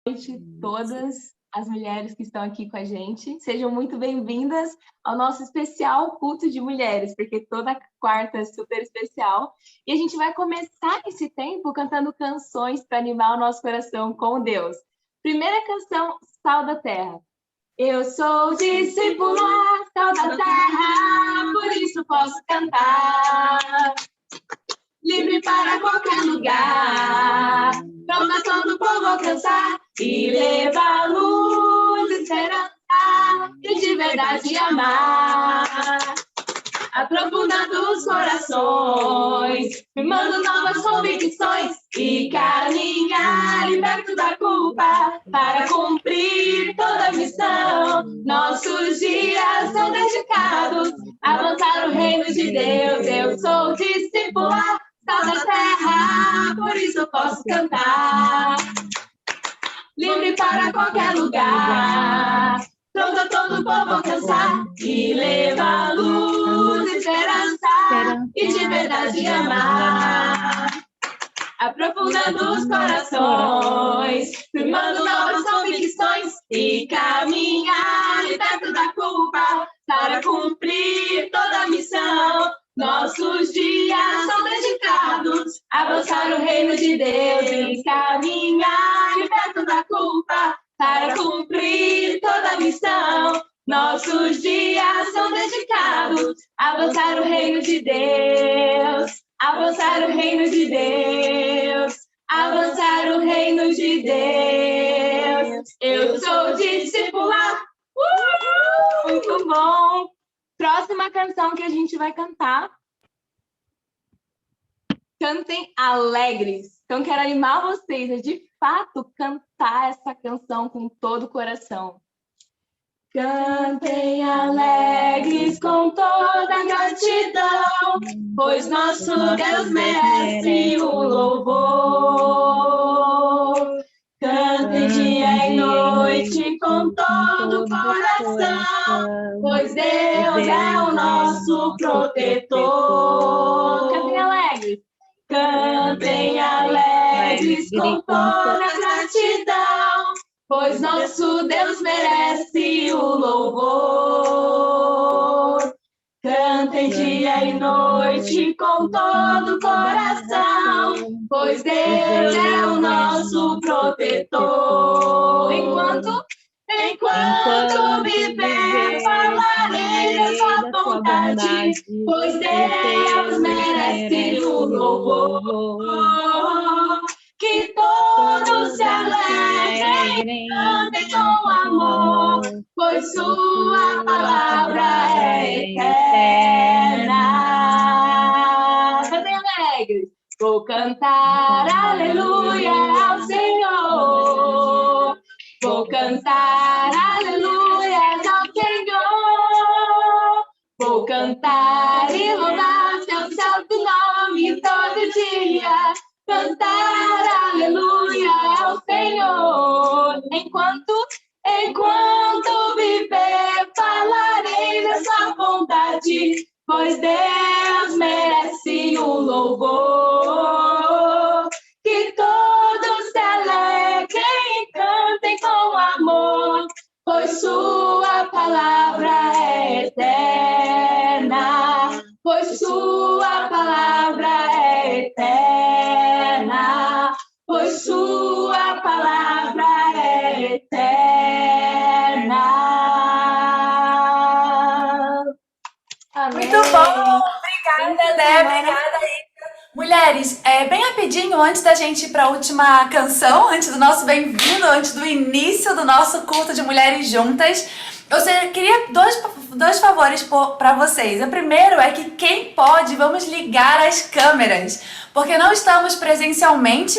Noite, todas as mulheres que estão aqui com a gente. Sejam muito bem-vindas ao nosso especial culto de mulheres, porque toda quarta é super especial. E a gente vai começar esse tempo cantando canções para animar o nosso coração com Deus. Primeira canção, Sal da Terra. Eu sou discípula, sal da terra, por isso posso cantar. Livre para qualquer lugar, pronta todo o povo alcançar e levar luz, esperança e de verdade amar. Aprofundando os corações, firmando novas convicções e caminhar liberto da culpa para cumprir toda a missão. Nossos dias são dedicados a avançar o reino de Deus. Eu sou discípula, sal da terra, por isso eu posso cantar. Livre para qualquer lugar, pronto a todo o povo alcançar e levar luz, esperança e de verdade amar. Aprofundando os corações, firmando novas convicções e caminhar liberto da culpa para cumprir toda a missão. Nossos dias são dedicados a avançar o reino de Deus e caminhar liberto da culpa para cumprir toda a missão. Nossos dias são dedicados a avançar o reino de Deus, avançar o reino de Deus, avançar o reino de Deus. Eu sou discípula. Muito bom! Próxima canção que a gente vai cantar. Cantem alegres. Então, quero animar vocês a, de fato, cantar essa canção com todo o coração. Cantem alegres com toda gratidão, pois nosso Deus merece o louvor. Cantem dia e noite com todo o coração, pois Deus é o nosso protetor. Cantem alegres. Cantem alegres com toda gratidão, pois nosso Deus merece o louvor. Cantem dia e noite com todo o coração, pois Deus é o nosso protetor. Enquanto viver, falarei da sua bondade, pois Deus merece o louvor. Que todos se alegrem, cantem com amor, pois sua palavra é eterna. Cantem alegres. Vou cantar aleluia ao Senhor. Vou cantar aleluia ao Senhor. Vou cantar e louvar seu santo nome todo dia. Cantar aleluia ao Senhor. Enquanto viver, falarei da sua bondade, pois Deus merece o louvor. Que todos se alegrem e cantem com amor, pois sua palavra é eterna. Pois sua palavra é eterna. Pois sua palavra é eterna. Amém. Muito bom! Obrigada, Dé. Obrigada aí. Mulheres, bem rapidinho, antes da gente ir para a última canção, antes do nosso bem-vindo, antes do início do nosso culto de mulheres juntas, eu queria dois favores para vocês. O primeiro é que quem pode, vamos ligar as câmeras, porque não estamos presencialmente,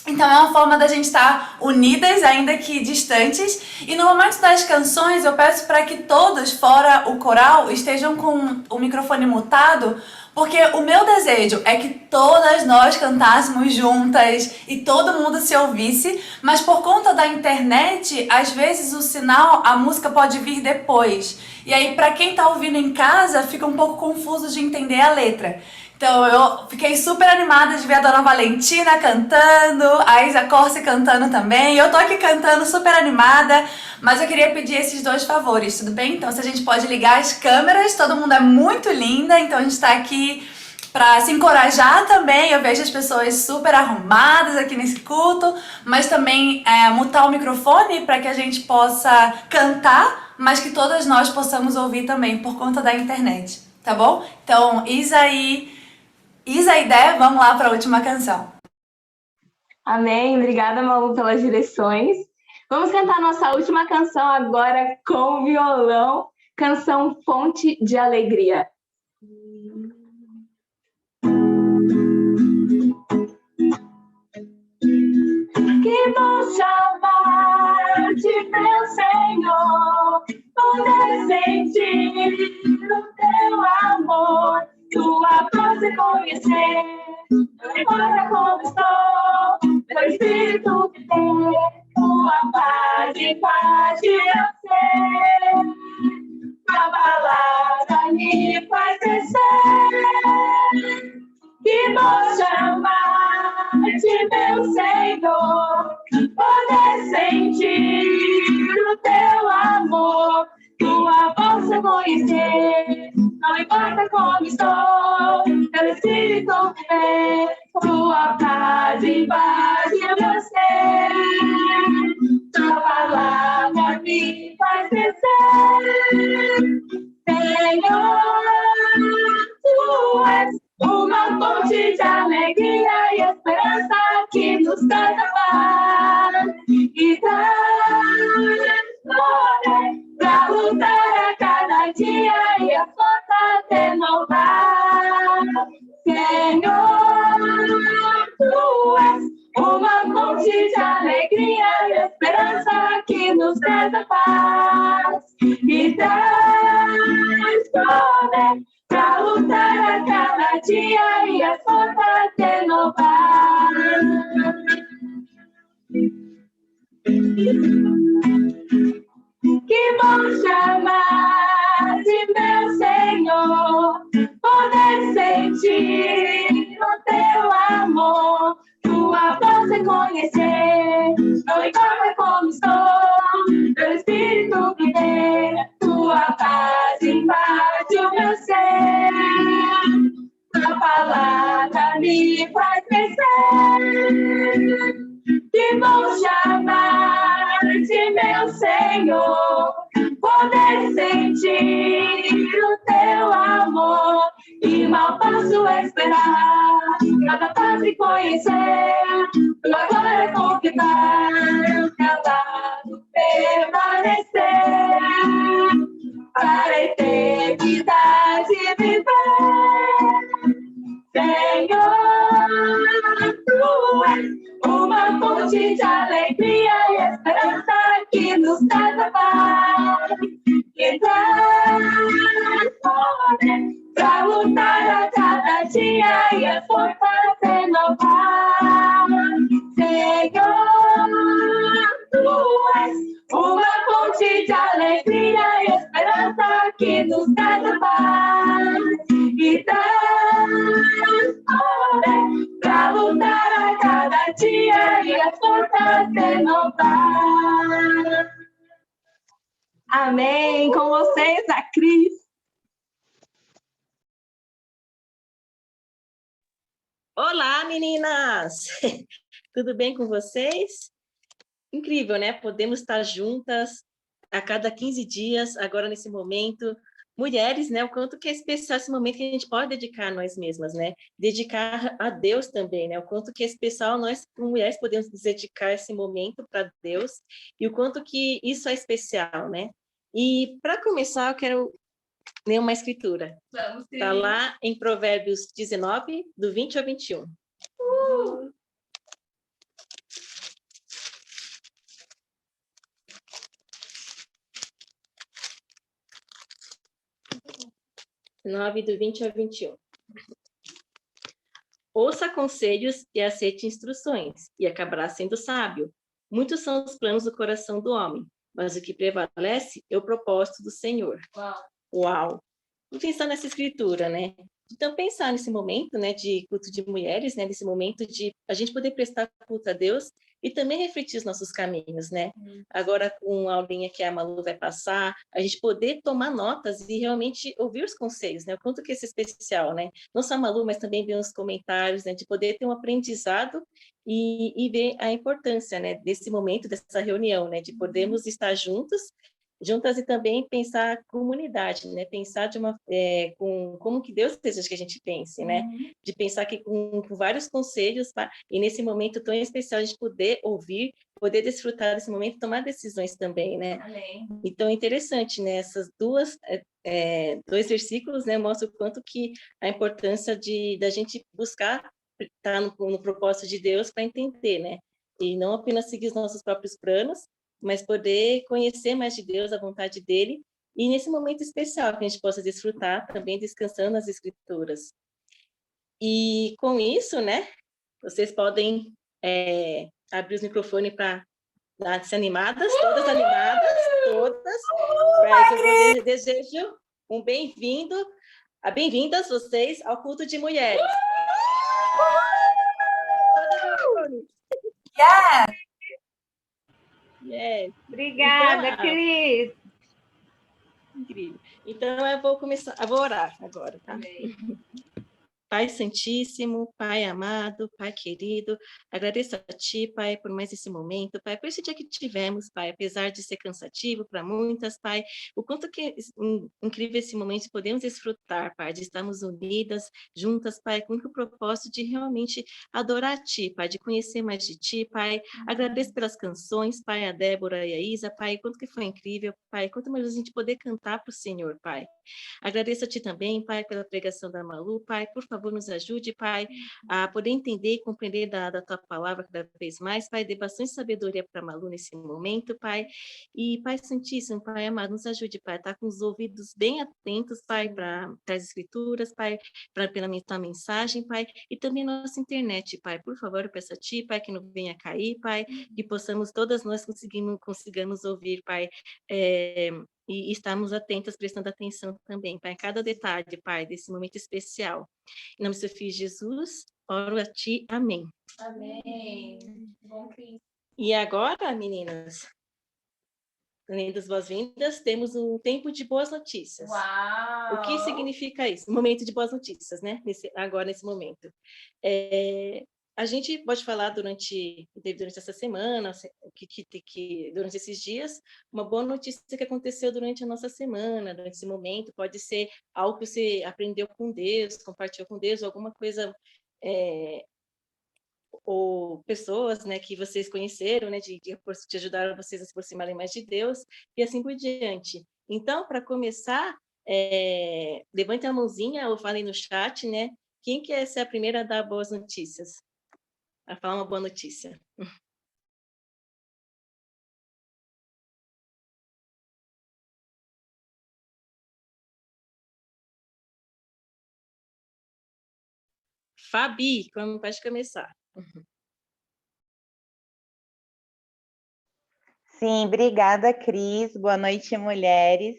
então é uma forma da gente estar unidas, ainda que distantes. E no momento das canções eu peço para que todos, fora o coral, estejam com o microfone mutado, porque o meu desejo é que todas nós cantássemos juntas e todo mundo se ouvisse, mas por conta da internet, às vezes o sinal, a música pode vir depois. E aí, para quem está ouvindo em casa, fica um pouco confuso de entender a letra. Então, eu fiquei super animada de ver a Dona Valentina cantando, a Isa Corsi cantando também. Eu tô aqui cantando super animada, mas eu queria pedir esses dois favores, tudo bem? Então, se a gente pode ligar as câmeras, todo mundo é muito linda, então a gente tá aqui pra se encorajar também. Eu vejo as pessoas super arrumadas aqui nesse culto, mas também mutar o microfone para que a gente possa cantar, mas que todas nós possamos ouvir também por conta da internet, tá bom? Então, Isa e Dé, vamos lá para a última canção. Amém. Obrigada, Malu, pelas direções. Vamos cantar nossa última canção agora com violão, canção Fonte de Alegria. Que bom chamar-te, meu Senhor, poder sentir o teu amor, tua voz e conhecer, não importa como estou, teu Espírito que tem, tua paz e paz de eu ser, tua palavra me faz crescer. Que bom chamar-te, meu Senhor, poder sentir o teu amor, tua voz eu conhecer, não importa como estou, teu Espírito vem, tua paz e paz e meu ser, tua palavra me faz crescer, Senhor, tu és uma fonte de alegria e esperança que nos traz a paz e traz poder pra lutar a cada dia e a força renovar. Senhor, tu és uma fonte de alegria e esperança que nos traz a paz e traz poder pra lutar a cada dia e as forças renovar. Que bom chamar de meu Senhor, poder sentir o teu amor, tua voz reconhecer, não importa como estou, teu Espírito que vem, tua paz invade o meu ser, tua palavra me faz crescer. Que bom chamar-te, meu Senhor, poder sentir o teu amor e mal posso esperar, cada fase conhecer, tua glória conquistar, calado permanecer, para a eternidade viver. Senhor, tu és uma fonte de alegria e esperança que nos traz a paz, que traz poder pra lutar a cada dia e as forças renovar. Senhor, tu és uma fonte de alegria e esperança que nos traz a paz, que traz poder pra lutar a cada dia e as forças renovar. Amém. Com vocês, a Cris. Olá, meninas! Tudo bem com vocês? Incrível, né? Podemos estar juntas a cada 15 dias, agora nesse momento. Mulheres, né? O quanto que é especial esse momento que a gente pode dedicar a nós mesmas, né? Dedicar a Deus também, né? O quanto que é especial nós, como mulheres, podemos dedicar esse momento para Deus e o quanto que isso é especial, né? E, para começar, eu quero ler uma escritura. Está lá em Provérbios 19, do 20 ao 21. 9, do 20 ao 21. Ouça conselhos e aceite instruções, e acabará sendo sábio. Muitos são os planos do coração do homem, mas o que prevalece é o propósito do Senhor. Uau! Vamos pensar nessa escritura, né? Então, pensar nesse momento, né, de culto de mulheres, né, nesse momento de a gente poder prestar culto a Deus e também refletir os nossos caminhos, né? Agora, com a aulinha que a Malu vai passar, a gente poder tomar notas e realmente ouvir os conselhos, né? O quanto que isso é especial, né? Não só a Malu, mas também ver os comentários, né? De poder ter um aprendizado e ver a importância, né? Desse momento, dessa reunião, né? De podermos estar juntas e também pensar a comunidade, né? Pensar com como que Deus deseja que a gente pense, né? De pensar que com vários conselhos, e nesse momento tão especial a gente poder ouvir, poder desfrutar desse momento, tomar decisões também, né? Amém. Então é interessante, né? Essas dois versículos, né? Mostram o quanto que a importância da gente buscar estar no propósito de Deus para entender, né? E não apenas seguir os nossos próprios planos, mas poder conhecer mais de Deus, a vontade dele, e nesse momento especial que a gente possa desfrutar também descansando nas Escrituras. E com isso, né, vocês podem abrir os microfones para dar-se animadas, todas, para que eu desejo um bem-vindas vocês ao culto de mulheres. Yeah. Yes. Obrigada, Então, Cris. Incrível. Então, eu vou orar agora, tá? Amém. Pai Santíssimo, Pai amado, Pai querido, agradeço a Ti, Pai, por mais esse momento, Pai, por esse dia que tivemos, Pai, apesar de ser cansativo para muitas, Pai, o quanto que é incrível esse momento de podemos desfrutar, Pai, de estarmos unidas, juntas, Pai, com o propósito de realmente adorar a Ti, Pai, de conhecer mais de Ti, Pai, agradeço pelas canções, Pai, a Débora e a Isa, Pai, quanto que foi incrível, Pai, quanto mais a gente poder cantar para o Senhor, Pai. Agradeço a Ti também, Pai, pela pregação da Malu, Pai, por favor, nos ajude, Pai, a poder entender e compreender da Tua palavra cada vez mais, Pai, dê bastante sabedoria para a Malu nesse momento, Pai, e Pai Santíssimo, Pai amado, nos ajude, Pai, a estar com os ouvidos bem atentos, Pai, para as Escrituras, Pai, pela Tua mensagem, Pai, e também nossa internet, Pai, por favor, eu peço a Ti, Pai, que não venha cair, Pai, que possamos, todas nós consigamos ouvir, Pai, e estarmos atentas, prestando atenção também, Pai, em cada detalhe, Pai, desse momento especial. Em nome do Seu Filho Jesus, oro a Ti. Amém. Amém. Bom, Cris. E agora, meninas, além das boas-vindas, temos um tempo de boas notícias. Uau! O que significa isso? Um momento de boas notícias, né? Agora, nesse momento. A gente pode falar durante essa semana, durante esses dias, uma boa notícia que aconteceu durante a nossa semana, durante esse momento, pode ser algo que você aprendeu com Deus, compartilhou com Deus, alguma coisa, ou pessoas, né, que vocês conheceram, né, te ajudaram vocês a se aproximarem mais de Deus, e assim por diante. Então, para começar, levante a mãozinha ou falem no chat, né, quem quer ser a primeira a dar boas notícias? A falar uma boa notícia. Fabi, pode começar. Sim, obrigada, Cris. Boa noite, mulheres.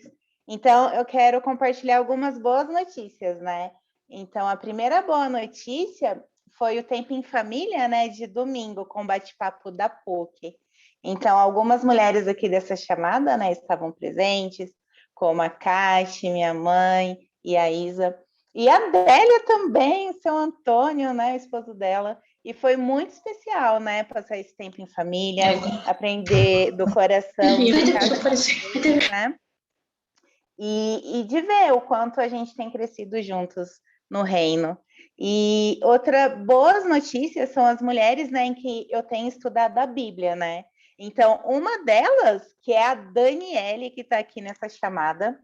Então, eu quero compartilhar algumas boas notícias, né? Então, a primeira boa notícia foi o Tempo em Família, né, de domingo, com o bate-papo da PUC. Então, algumas mulheres aqui dessa chamada, né, estavam presentes, como a Kate, minha mãe e a Isa. E a Adélia também, o seu Antônio, né, o esposo dela. E foi muito especial, né, passar esse tempo em família, aprender do coração de cada um, né? E de ver o quanto a gente tem crescido juntos no reino. E outra boas notícias são as mulheres, né, em que eu tenho estudado a Bíblia, né? Então, uma delas, que é a Daniele, que está aqui nessa chamada,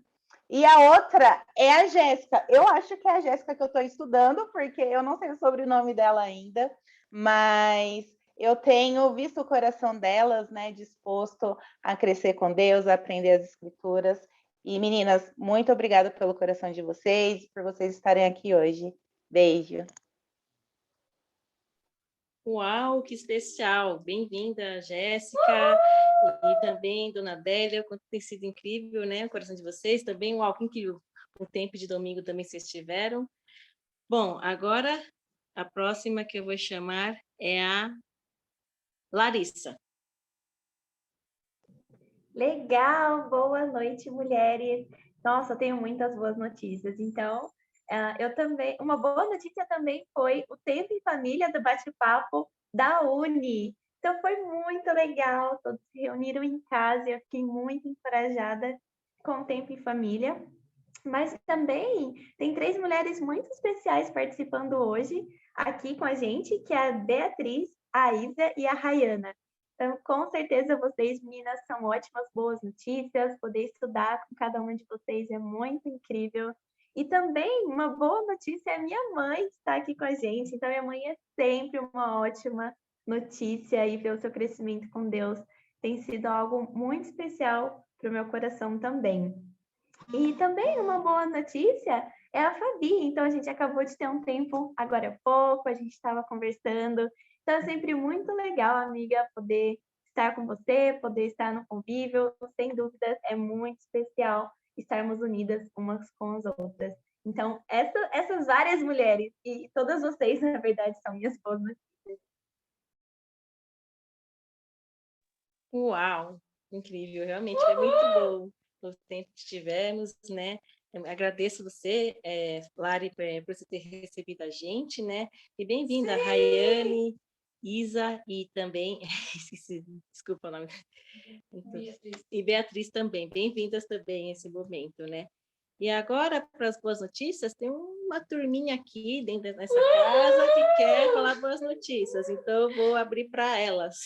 e a outra é a Jéssica. Eu acho que é a Jéssica que eu estou estudando, porque eu não sei o sobrenome dela ainda, mas eu tenho visto o coração delas, né, disposto a crescer com Deus, a aprender as Escrituras. E, meninas, muito obrigada pelo coração de vocês, por vocês estarem aqui hoje. Beijo. Uau, que especial! Bem-vinda, Jéssica, e também Dona Adélia, quanto tem sido incrível, né, o coração de vocês, também, uau, que incrível, o tempo de domingo também vocês tiveram. Bom, agora a próxima que eu vou chamar é a Larissa. Legal, boa noite, mulheres. Nossa, eu tenho muitas boas notícias. Então, eu também. Uma boa notícia também foi o tempo em família do bate-papo da Uni. Então, foi muito legal. Todos se reuniram em casa e eu fiquei muito encorajada com o tempo em família. Mas também tem 3 mulheres muito especiais participando hoje aqui com a gente, que é a Beatriz, a Isa e a Rayana. Então, com certeza vocês, meninas, são ótimas, boas notícias. Poder estudar com cada uma de vocês é muito incrível. E também uma boa notícia é a minha mãe estar aqui com a gente. Então, minha mãe é sempre uma ótima notícia e ver o seu crescimento com Deus tem sido algo muito especial para o meu coração também. E também uma boa notícia é a Fabi. Então, a gente acabou de ter um tempo agora há pouco, a gente estava conversando. Então, é sempre muito legal, amiga, poder estar com você, poder estar no convívio. Sem dúvidas, é muito especial estarmos unidas umas com as outras. Então, essas várias mulheres, e todas vocês, na verdade, são minhas boas notícias. Uau, incrível, realmente foi muito bom o tempo que tivemos, né? Eu agradeço você, Lari, por você ter recebido a gente, né? E bem-vinda, Rayane, Isa e também, esqueci, desculpa o nome, e Beatriz também, bem-vindas também a esse momento, né? E agora, para as boas notícias, tem uma turminha aqui dentro dessa casa que quer falar boas notícias, então eu vou abrir para elas.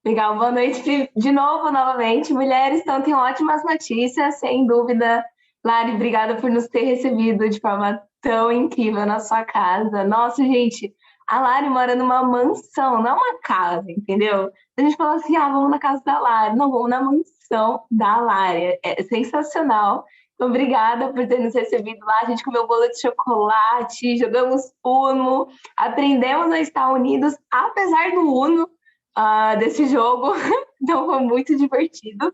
Legal, boa noite de novo, novamente. Mulheres, então tem ótimas notícias, sem dúvida. Lari, obrigada por nos ter recebido de forma tão incrível na sua casa. Nossa, gente, a Lari mora numa mansão, não é uma casa, entendeu? A gente fala assim, vamos na casa da Lari. Não, vamos na mansão da Lari. É sensacional. Então, obrigada por ter nos recebido lá. A gente comeu bolo de chocolate, jogamos Uno, aprendemos a estar unidos, apesar do Uno, desse jogo, então foi muito divertido.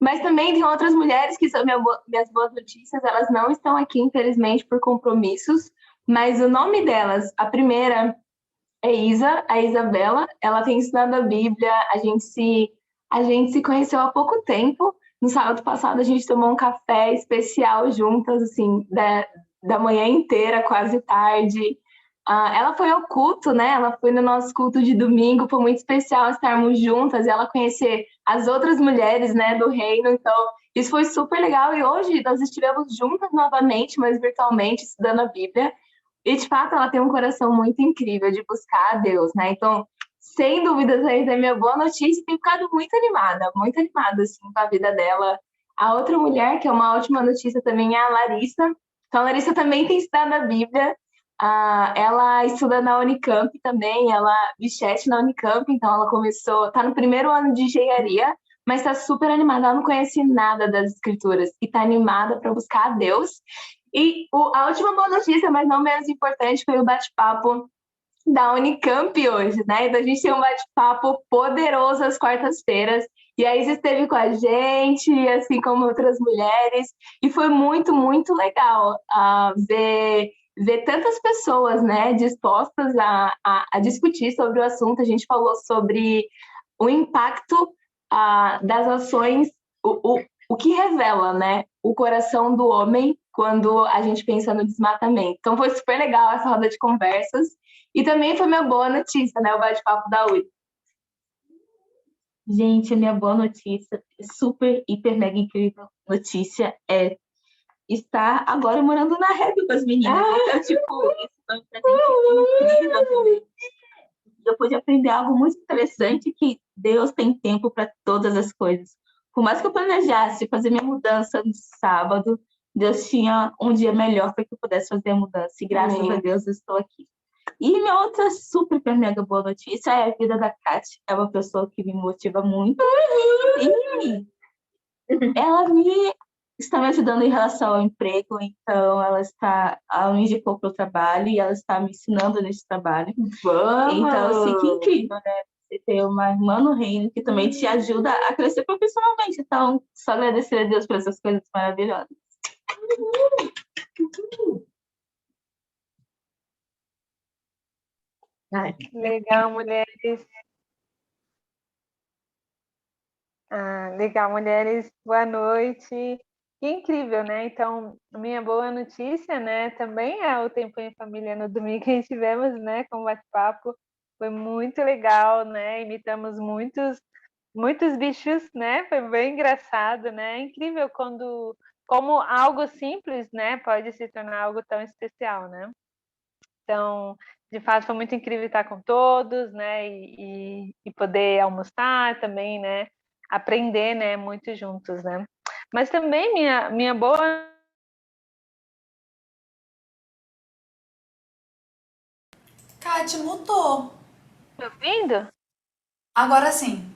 Mas também tem outras mulheres que são minhas boas notícias, elas não estão aqui, infelizmente, por compromissos, mas o nome delas, a primeira é Isa, a Isabela, ela tem estudado a Bíblia, a gente se conheceu há pouco tempo, no sábado passado a gente tomou um café especial juntas, assim, da manhã inteira, quase tarde. Ela foi ao culto, né? Ela foi no nosso culto de domingo, foi muito especial estarmos juntas e ela conhecer as outras mulheres, né, do reino. Então, isso foi super legal. E hoje nós estivemos juntas novamente, mas virtualmente, estudando a Bíblia. E, de fato, ela tem um coração muito incrível de buscar a Deus, né? Então, sem dúvidas, aí é minha boa notícia. Tenho ficado muito animada, assim, com a vida dela. A outra mulher, que é uma ótima notícia também, é a Larissa. Então, a Larissa também tem estudado a Bíblia. Ela estuda na Unicamp também, ela bichete na Unicamp, então ela está no primeiro ano de engenharia, mas está super animada, ela não conhece nada das escrituras e está animada para buscar a Deus. E a última boa notícia, mas não menos importante, foi o bate-papo da Unicamp hoje, né? Então a gente tem um bate-papo poderoso às quartas-feiras, e a Isa esteve com a gente, assim como outras mulheres, e foi muito, muito legal ver tantas pessoas, né, dispostas a discutir sobre o assunto. A gente falou sobre o impacto das ações, o que revela, né, o coração do homem quando a gente pensa no desmatamento. Então foi super legal essa roda de conversas e também foi minha boa notícia, né, o bate-papo da UIT. Gente, a minha boa notícia, super, hiper, mega incrível notícia é estar agora morando na Rede com as meninas. Então, tipo, isso foi um presente incrível também. Eu pude aprender algo muito interessante, que Deus tem tempo para todas as coisas. Por mais que eu planejasse fazer minha mudança no sábado, Deus tinha um dia melhor para que eu pudesse fazer a mudança. E graças a Deus eu estou aqui. E minha outra super, hiper, mega boa notícia é a vida da Kátia. É uma pessoa que me motiva muito. E ela está me ajudando em relação ao emprego, então ela me indicou para o trabalho e ela está me ensinando nesse trabalho. Vamos! Então, assim, que incrível, né? Você ter uma irmã no reino que também te ajuda a crescer profissionalmente. Então, só agradecer a Deus por essas coisas maravilhosas. Ai, Legal, mulheres. Legal, mulheres. Boa noite. Que incrível, né? Então, minha boa notícia, né? Também é o Tempo em Família no domingo que tivemos, né? Com bate-papo. Foi muito legal, né? Imitamos muitos bichos, né? Foi bem engraçado, né? É incrível como algo simples, né? Pode se tornar algo tão especial, né? Então, de fato, foi muito incrível estar com todos, né? E poder almoçar também, né? Aprender, né? Muito juntos, né? Mas também minha boa. Kate, mutou. Tá ouvindo? Agora sim.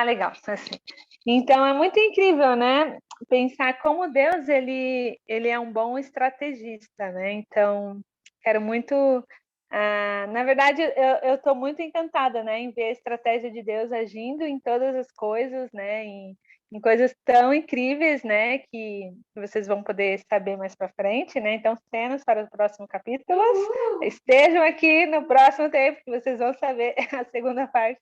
Legal, assim. Então é muito incrível, né? Pensar como Deus ele é um bom estrategista, né? Então quero muito, na verdade eu estou muito encantada, né? Em ver a estratégia de Deus agindo em todas as coisas, né? Em coisas tão incríveis, né? Que vocês vão poder saber mais para frente, né? Então cenas para os próximos capítulos, estejam aqui no próximo tempo que vocês vão saber a segunda parte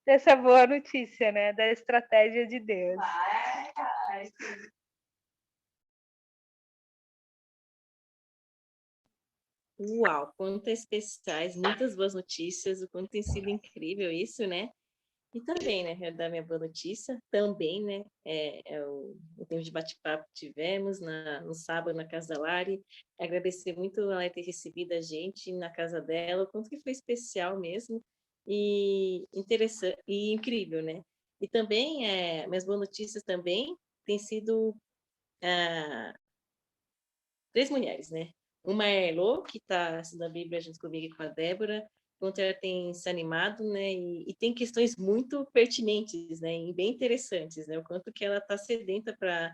dessa boa notícia, né? Da estratégia de Deus. uau, quantas especiais, muitas boas notícias, o quanto tem sido incrível isso, né? E também, né, dar minha boa notícia, também, né, o tempo de bate-papo que tivemos no sábado na casa da Lari, agradecer muito ela ter recebido a gente na casa dela, o quanto que foi especial mesmo, e interessante, e incrível, né? E também, minhas boas notícias também têm sido 3 mulheres, né? Uma é a Elo, que está estudando a Bíblia junto comigo e com a Débora, quanto ela tem se animado, né? E tem questões muito pertinentes, né? E bem interessantes, né? O quanto que ela está sedenta para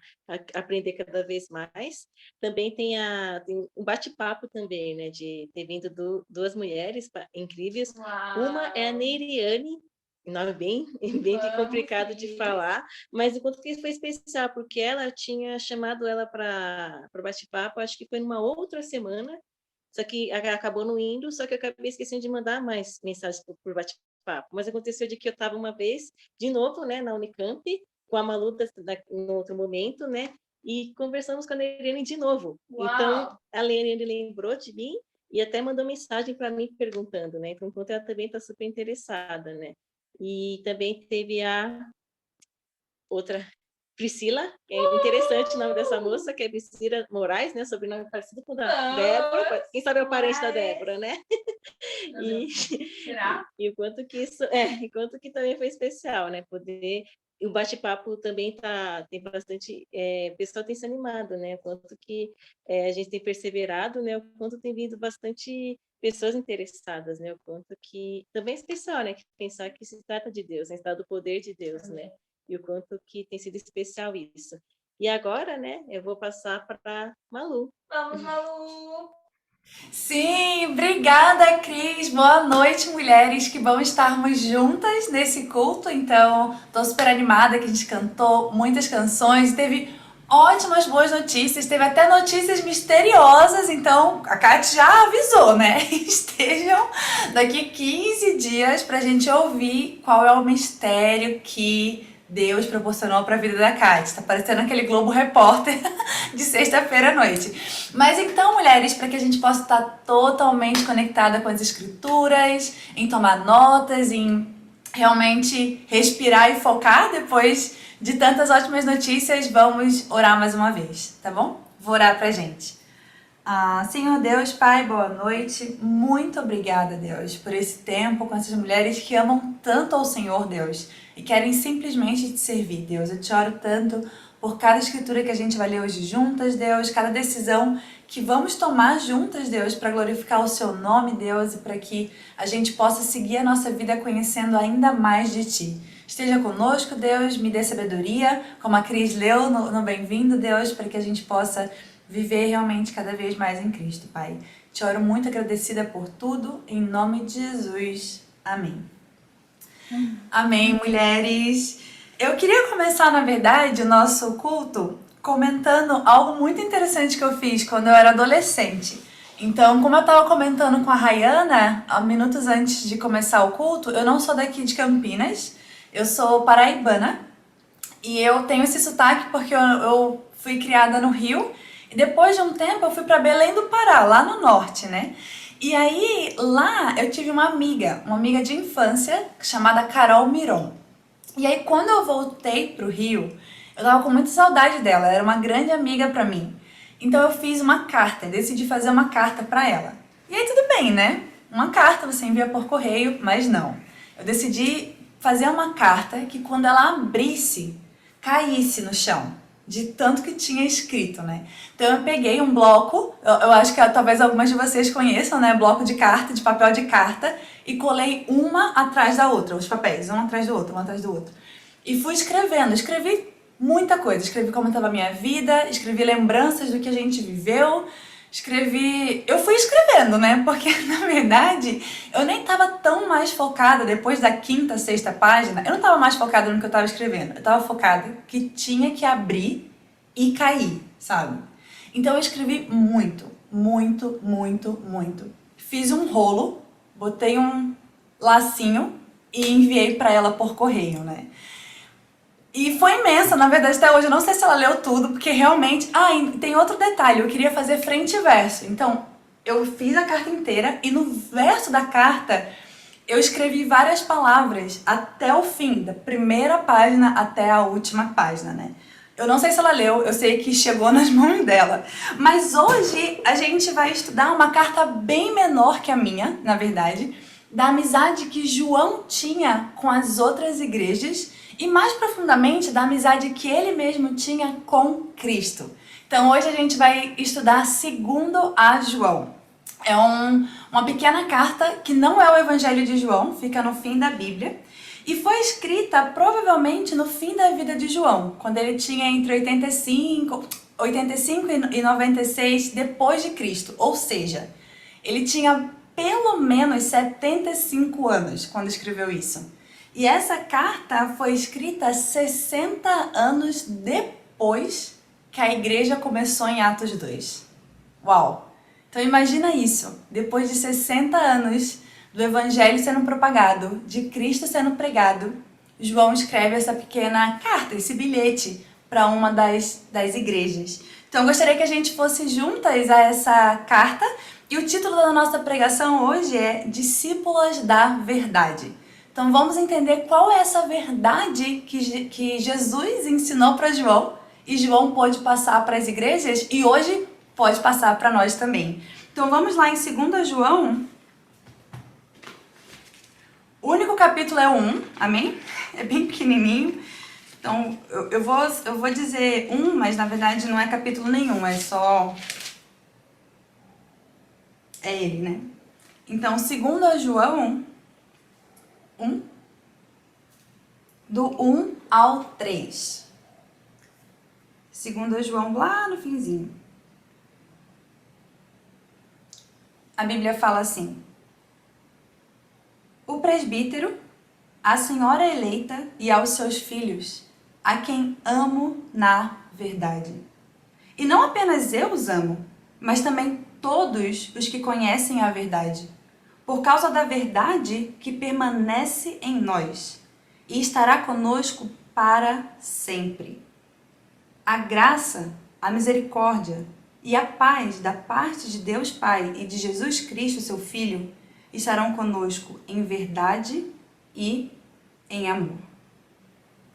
aprender cada vez mais. Também tem um bate-papo também, né? De ter vindo duas mulheres incríveis. Uau. Uma é a Neiriane, nome bem complicado de falar, mas o quanto que foi especial, porque ela tinha chamado ela para bate-papo, acho que foi numa outra semana, só que acabou não indo, só que eu acabei esquecendo de mandar mais mensagens por bate-papo. Mas aconteceu de que eu estava uma vez, de novo, né, na Unicamp, com a Malu no outro momento, né, e conversamos com a Neirene de novo. Uau. Então, a Neirene lembrou de mim e até mandou mensagem para mim perguntando, né, então, enquanto ela também está super interessada, né. E também teve a outra Priscila, é interessante o nome dessa moça, que é Priscila Moraes, né? Sobrenome parecido com o da Débora. Quem sabe é o parente da Débora, né? Será? E o quanto que isso e quanto que também foi especial, né? Poder o bate-papo também tem bastante o pessoal tem se animado, né? O quanto que a gente tem perseverado, né? O quanto tem vindo bastante pessoas interessadas, né? O quanto que também é especial, né? Que pensar que se trata de Deus, né? Se trata do poder de Deus, né? E o quanto que tem sido especial isso. E agora, né? Eu vou passar para Malu. Vamos, Malu! Sim, obrigada, Cris. Boa noite, mulheres. Que bom estarmos juntas nesse culto. Então, tô super animada que a gente cantou muitas canções, teve ótimas boas notícias, teve até notícias misteriosas. Então, a Kate já avisou, né? Estejam daqui 15 dias pra gente ouvir qual é o mistério que Deus proporcionou para a vida da Kate. Tá parecendo aquele Globo Repórter de sexta-feira à noite. Mas então, mulheres, para que a gente possa estar totalmente conectada com as escrituras, em tomar notas, em realmente respirar e focar depois de tantas ótimas notícias, vamos orar mais uma vez, tá bom? Vou orar pra gente. Senhor Deus, Pai, boa noite. Muito obrigada, Deus, por esse tempo com essas mulheres que amam tanto ao Senhor, Deus, e querem simplesmente te servir, Deus. Eu te oro tanto por cada escritura que a gente vai ler hoje juntas, Deus, cada decisão que vamos tomar juntas, Deus, para glorificar o seu nome, Deus, e para que a gente possa seguir a nossa vida conhecendo ainda mais de Ti. Esteja conosco, Deus, me dê sabedoria, como a Cris leu no Bem-vindo, Deus, para que a gente possa viver realmente cada vez mais em Cristo, Pai. Te oro muito agradecida por tudo, em nome de Jesus. Amém. Amém, mulheres. Eu queria começar, na verdade, o nosso culto comentando algo muito interessante que eu fiz quando eu era adolescente. Então, como eu estava comentando com a Rayana, há minutos antes de começar o culto, eu não sou daqui de Campinas, eu sou paraibana e eu tenho esse sotaque porque eu fui criada no Rio e depois de um tempo eu fui para Belém do Pará, lá no norte, né? E aí, lá eu tive uma amiga de infância chamada Carol Miron. E aí, quando eu voltei pro Rio, eu tava com muita saudade dela, ela era uma grande amiga pra mim. Então eu fiz uma carta, decidi fazer uma carta pra ela. E aí tudo bem, né? Uma carta você envia por correio, mas não. Eu decidi fazer uma carta que quando ela abrisse, caísse no chão, de tanto que tinha escrito, né? Então eu peguei um bloco, eu acho que talvez algumas de vocês conheçam, né? Bloco de carta, de papel de carta, e colei uma atrás da outra, os papéis, um atrás do outro, um atrás do outro. E fui escrevendo, escrevi muita coisa, escrevi como estava a minha vida, escrevi lembranças do que a gente viveu, eu fui escrevendo, né? Porque na verdade eu nem estava tão mais focada depois da quinta, sexta página, eu não estava mais focada no que eu estava escrevendo, eu estava focada que tinha que abrir e cair, sabe? Então eu escrevi muito, muito, muito, muito. Fiz um rolo, botei um lacinho e enviei para ela por correio, né? E foi imensa, na verdade até hoje eu não sei se ela leu tudo, porque realmente... Ah, e tem outro detalhe, eu queria fazer frente e verso. Então, eu fiz a carta inteira e no verso da carta eu escrevi várias palavras até o fim, da primeira página até a última página, né? Eu não sei se ela leu, eu sei que chegou nas mãos dela. Mas hoje a gente vai estudar uma carta bem menor que a minha, na verdade, da amizade que João tinha com as outras igrejas e mais profundamente da amizade que ele mesmo tinha com Cristo. Então hoje a gente vai estudar segundo a João. É uma pequena carta que não é o Evangelho de João, fica no fim da Bíblia. E foi escrita provavelmente no fim da vida de João, quando ele tinha entre 85 e 96 depois de Cristo. Ou seja, ele tinha pelo menos 75 anos quando escreveu isso. E essa carta foi escrita 60 anos depois que a igreja começou em Atos 2. Uau! Então imagina isso, depois de 60 anos do evangelho sendo propagado, de Cristo sendo pregado, João escreve essa pequena carta, esse bilhete para uma das igrejas. Então eu gostaria que a gente fosse juntas a essa carta e o título da nossa pregação hoje é Discípulas da Verdade. Então vamos entender qual é essa verdade que Jesus ensinou para João e João pôde passar para as igrejas e hoje pode passar para nós também. Então vamos lá em 2 João. O único capítulo é o 1, amém? É bem pequenininho. Então eu vou dizer 1, mas na verdade não é capítulo nenhum, é só... É ele, né? Então 2 João... 1, do 1 ao 3. 2 João, lá no finzinho. A Bíblia fala assim: o presbítero, a senhora eleita e aos seus filhos, a quem amo na verdade. E não apenas eu os amo, mas também todos os que conhecem a verdade, por causa da verdade que permanece em nós e estará conosco para sempre. A graça, a misericórdia e a paz da parte de Deus Pai e de Jesus Cristo, seu Filho, estarão conosco em verdade e em amor.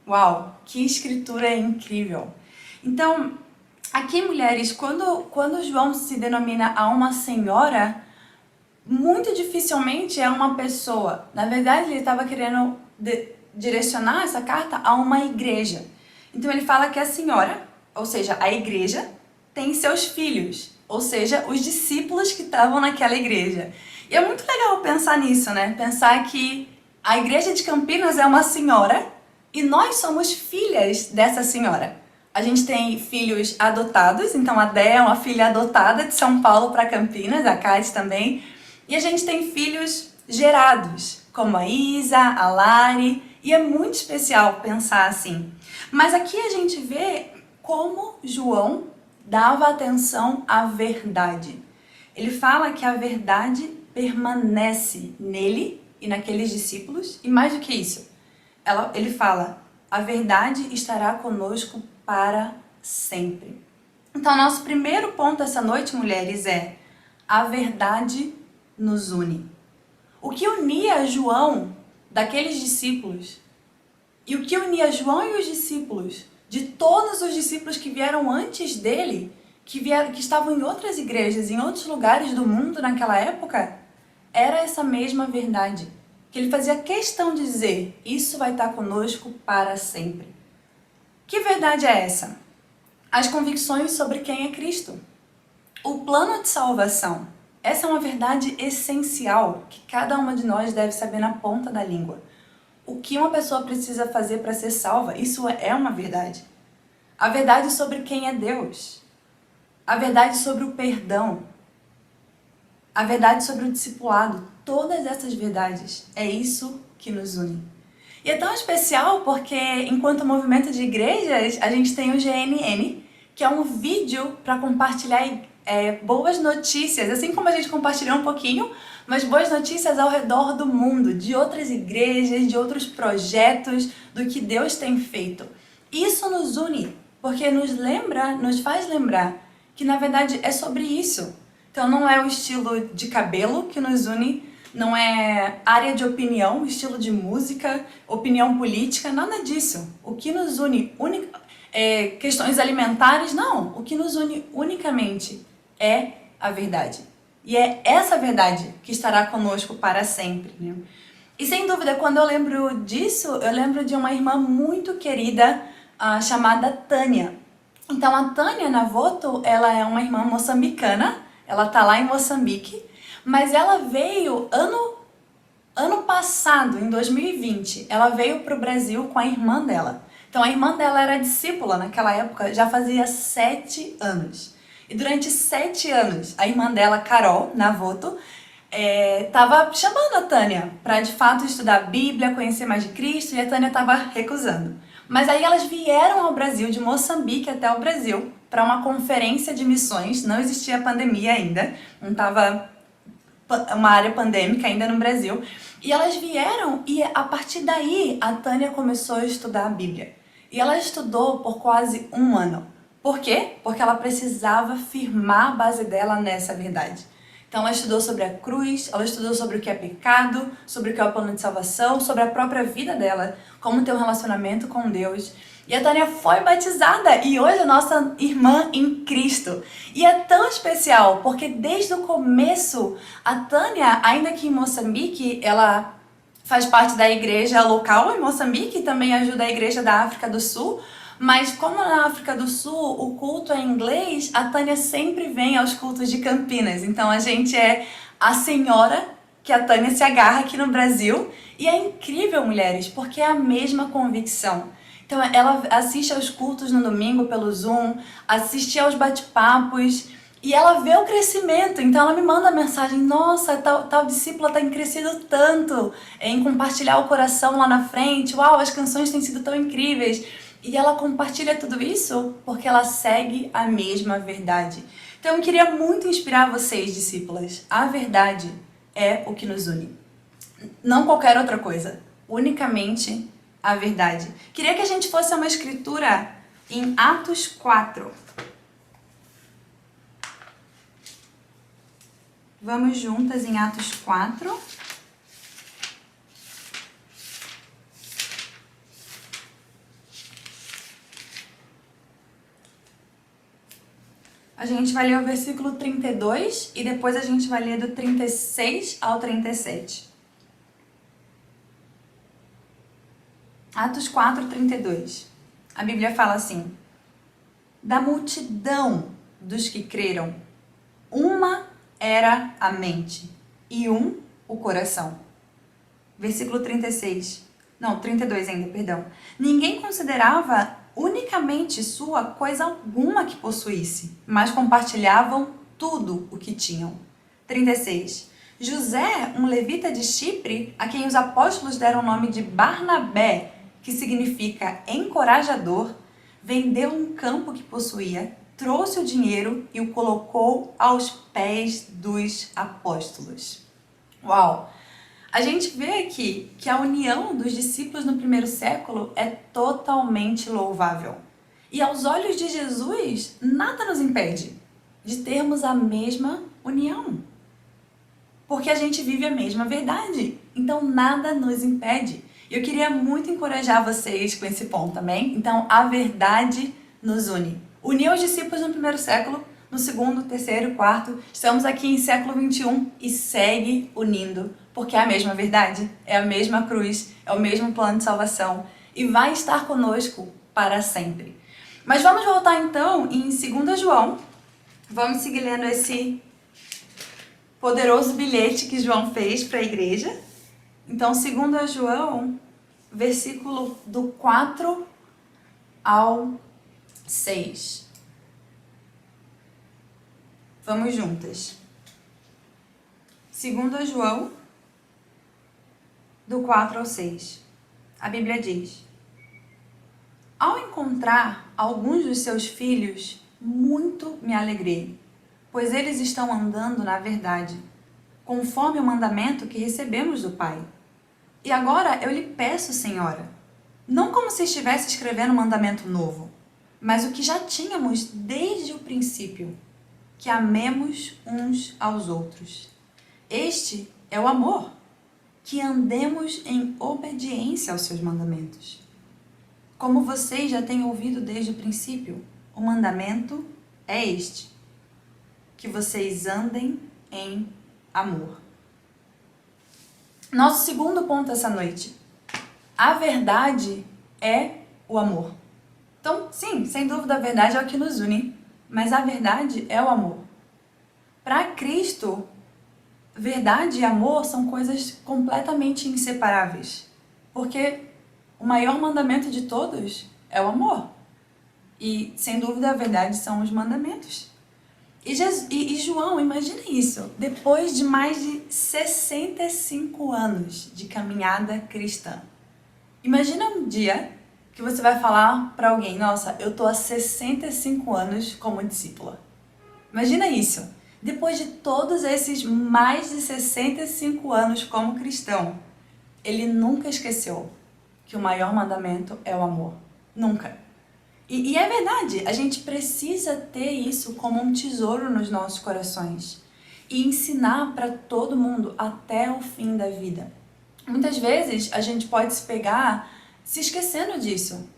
Uau, que escritura incrível! Então, aqui, mulheres, quando João se denomina a uma senhora, muito dificilmente é uma pessoa. Na verdade, ele estava querendo direcionar essa carta a uma igreja. Então ele fala que a senhora, ou seja, a igreja, tem seus filhos, ou seja, os discípulos que estavam naquela igreja. E é muito legal pensar nisso, né? Pensar que a igreja de Campinas é uma senhora e nós somos filhas dessa senhora. A gente tem filhos adotados, então a Dé é uma filha adotada de São Paulo para Campinas, a Kate também. E a gente tem filhos gerados, como a Isa, a Lari, e é muito especial pensar assim. Mas aqui a gente vê como João dava atenção à verdade. Ele fala que a verdade permanece nele e naqueles discípulos, e mais do que isso, ele fala, a verdade estará conosco para sempre. Então, nosso primeiro ponto essa noite, mulheres, é a verdade nos une. O que unia João daqueles discípulos e o que unia João e os discípulos de todos os discípulos que vieram antes dele, que estavam em outras igrejas, em outros lugares do mundo naquela época, era essa mesma verdade. Que ele fazia questão de dizer, isso vai estar conosco para sempre. Que verdade é essa? As convicções sobre quem é Cristo. O plano de salvação. Essa é uma verdade essencial que cada uma de nós deve saber na ponta da língua. O que uma pessoa precisa fazer para ser salva, isso é uma verdade. A verdade sobre quem é Deus. A verdade sobre o perdão. A verdade sobre o discipulado. Todas essas verdades, é isso que nos une. E é tão especial porque, enquanto movimento de igrejas, a gente tem o GNN, que é um vídeo para compartilhar boas notícias, assim como a gente compartilhou um pouquinho, mas boas notícias ao redor do mundo, de outras igrejas, de outros projetos, do que Deus tem feito. Isso nos une, porque nos faz lembrar que na verdade é sobre isso. Então não é o estilo de cabelo que nos une, não é área de opinião, estilo de música, opinião política, nada disso. O que nos une, questões alimentares, não. O que nos une unicamente é a verdade. E é essa verdade que estará conosco para sempre, né? E sem dúvida, quando eu lembro disso, eu lembro de uma irmã muito querida chamada Tânia. Então a Tânia Navoto, ela é uma irmã moçambicana, ela tá lá em Moçambique, mas ela veio ano passado, em 2020, ela veio para o Brasil com a irmã dela. Então a irmã dela era discípula naquela época, já fazia 7 anos. E durante 7 anos, a irmã dela, Carol Navoto, estava chamando a Tânia para de fato estudar a Bíblia, conhecer mais de Cristo, e a Tânia estava recusando. Mas aí elas vieram ao Brasil, de Moçambique até o Brasil, para uma conferência de missões. Não existia pandemia ainda, não estava uma área pandêmica ainda no Brasil. E elas vieram e a partir daí a Tânia começou a estudar a Bíblia. E ela estudou por quase 1 ano. Por quê? Porque ela precisava firmar a base dela nessa verdade. Então ela estudou sobre a cruz, ela estudou sobre o que é pecado, sobre o que é o plano de salvação, sobre a própria vida dela, como ter um relacionamento com Deus. E a Tânia foi batizada e hoje é nossa irmã em Cristo. E é tão especial porque desde o começo a Tânia, ainda que em Moçambique, ela faz parte da igreja local em Moçambique e também ajuda a igreja da África do Sul. Mas como na África do Sul o culto é em inglês, a Tânia sempre vem aos cultos de Campinas. Então a gente é a senhora que a Tânia se agarra aqui no Brasil. E é incrível, mulheres, porque é a mesma convicção. Então ela assiste aos cultos no domingo pelo Zoom, assiste aos bate-papos e ela vê o crescimento. Então ela me manda mensagem, nossa, tal discípula tem crescido tanto em compartilhar o coração lá na frente. Uau, as canções têm sido tão incríveis. E ela compartilha tudo isso porque ela segue a mesma verdade. Então eu queria muito inspirar vocês, discípulas. A verdade é o que nos une. Não qualquer outra coisa. Unicamente a verdade. Queria que a gente fosse a uma escritura em Atos 4. Vamos juntas em Atos 4. A gente vai ler o versículo 32 e depois a gente vai ler do 36 ao 37. Atos 4, 32. A Bíblia fala assim: da multidão dos que creram, uma era a mente e o coração. Versículo 36. Não, 32 ainda, perdão. Ninguém considerava unicamente sua coisa alguma que possuísse, mas compartilhavam tudo o que tinham. 36. José, um levita de Chipre, a quem os apóstolos deram o nome de Barnabé, que significa encorajador, vendeu um campo que possuía, trouxe o dinheiro e o colocou aos pés dos apóstolos. Uau! A gente vê aqui que a união dos discípulos no primeiro século é totalmente louvável. E aos olhos de Jesus, nada nos impede de termos a mesma união. Porque a gente vive a mesma verdade. Então nada nos impede. E eu queria muito encorajar vocês com esse ponto também. Então a verdade nos une. Uniu os discípulos no primeiro século, no segundo, terceiro, quarto. Estamos aqui em século 21 e segue unindo. Porque é a mesma verdade, é a mesma cruz, é o mesmo plano de salvação. E vai estar conosco para sempre. Mas vamos voltar então em 2 João. Vamos seguir lendo esse poderoso bilhete que João fez para a igreja. Então, 2 João, versículo do 4 ao 6. Vamos juntas. 2 João, do 4 ao 6. A Bíblia diz: Ao encontrar alguns dos seus filhos, muito me alegrei, pois eles estão andando na verdade, conforme o mandamento que recebemos do Pai. E agora eu lhe peço, Senhora, não como se estivesse escrevendo um mandamento novo, mas o que já tínhamos desde o princípio, que amemos uns aos outros. Este é o amor, que andemos em obediência aos seus mandamentos. Como vocês já têm ouvido desde o princípio, o mandamento é este, que vocês andem em amor. Nosso segundo ponto essa noite. A verdade é o amor. Então, sim, sem dúvida a verdade é o que nos une, mas a verdade é o amor. Para Cristo, verdade e amor são coisas completamente inseparáveis, porque o maior mandamento de todos é o amor. E, sem dúvida, a verdade são os mandamentos. E João, imagina isso, depois de mais de 65 anos de caminhada cristã. Imagina um dia que você vai falar para alguém: nossa, eu tô há 65 anos como discípula. Imagina isso. Depois de todos esses mais de 65 anos como cristão, ele nunca esqueceu que o maior mandamento é o amor. Nunca. E é verdade, a gente precisa ter isso como um tesouro nos nossos corações e ensinar para todo mundo até o fim da vida. Muitas vezes a gente pode se pegar se esquecendo disso,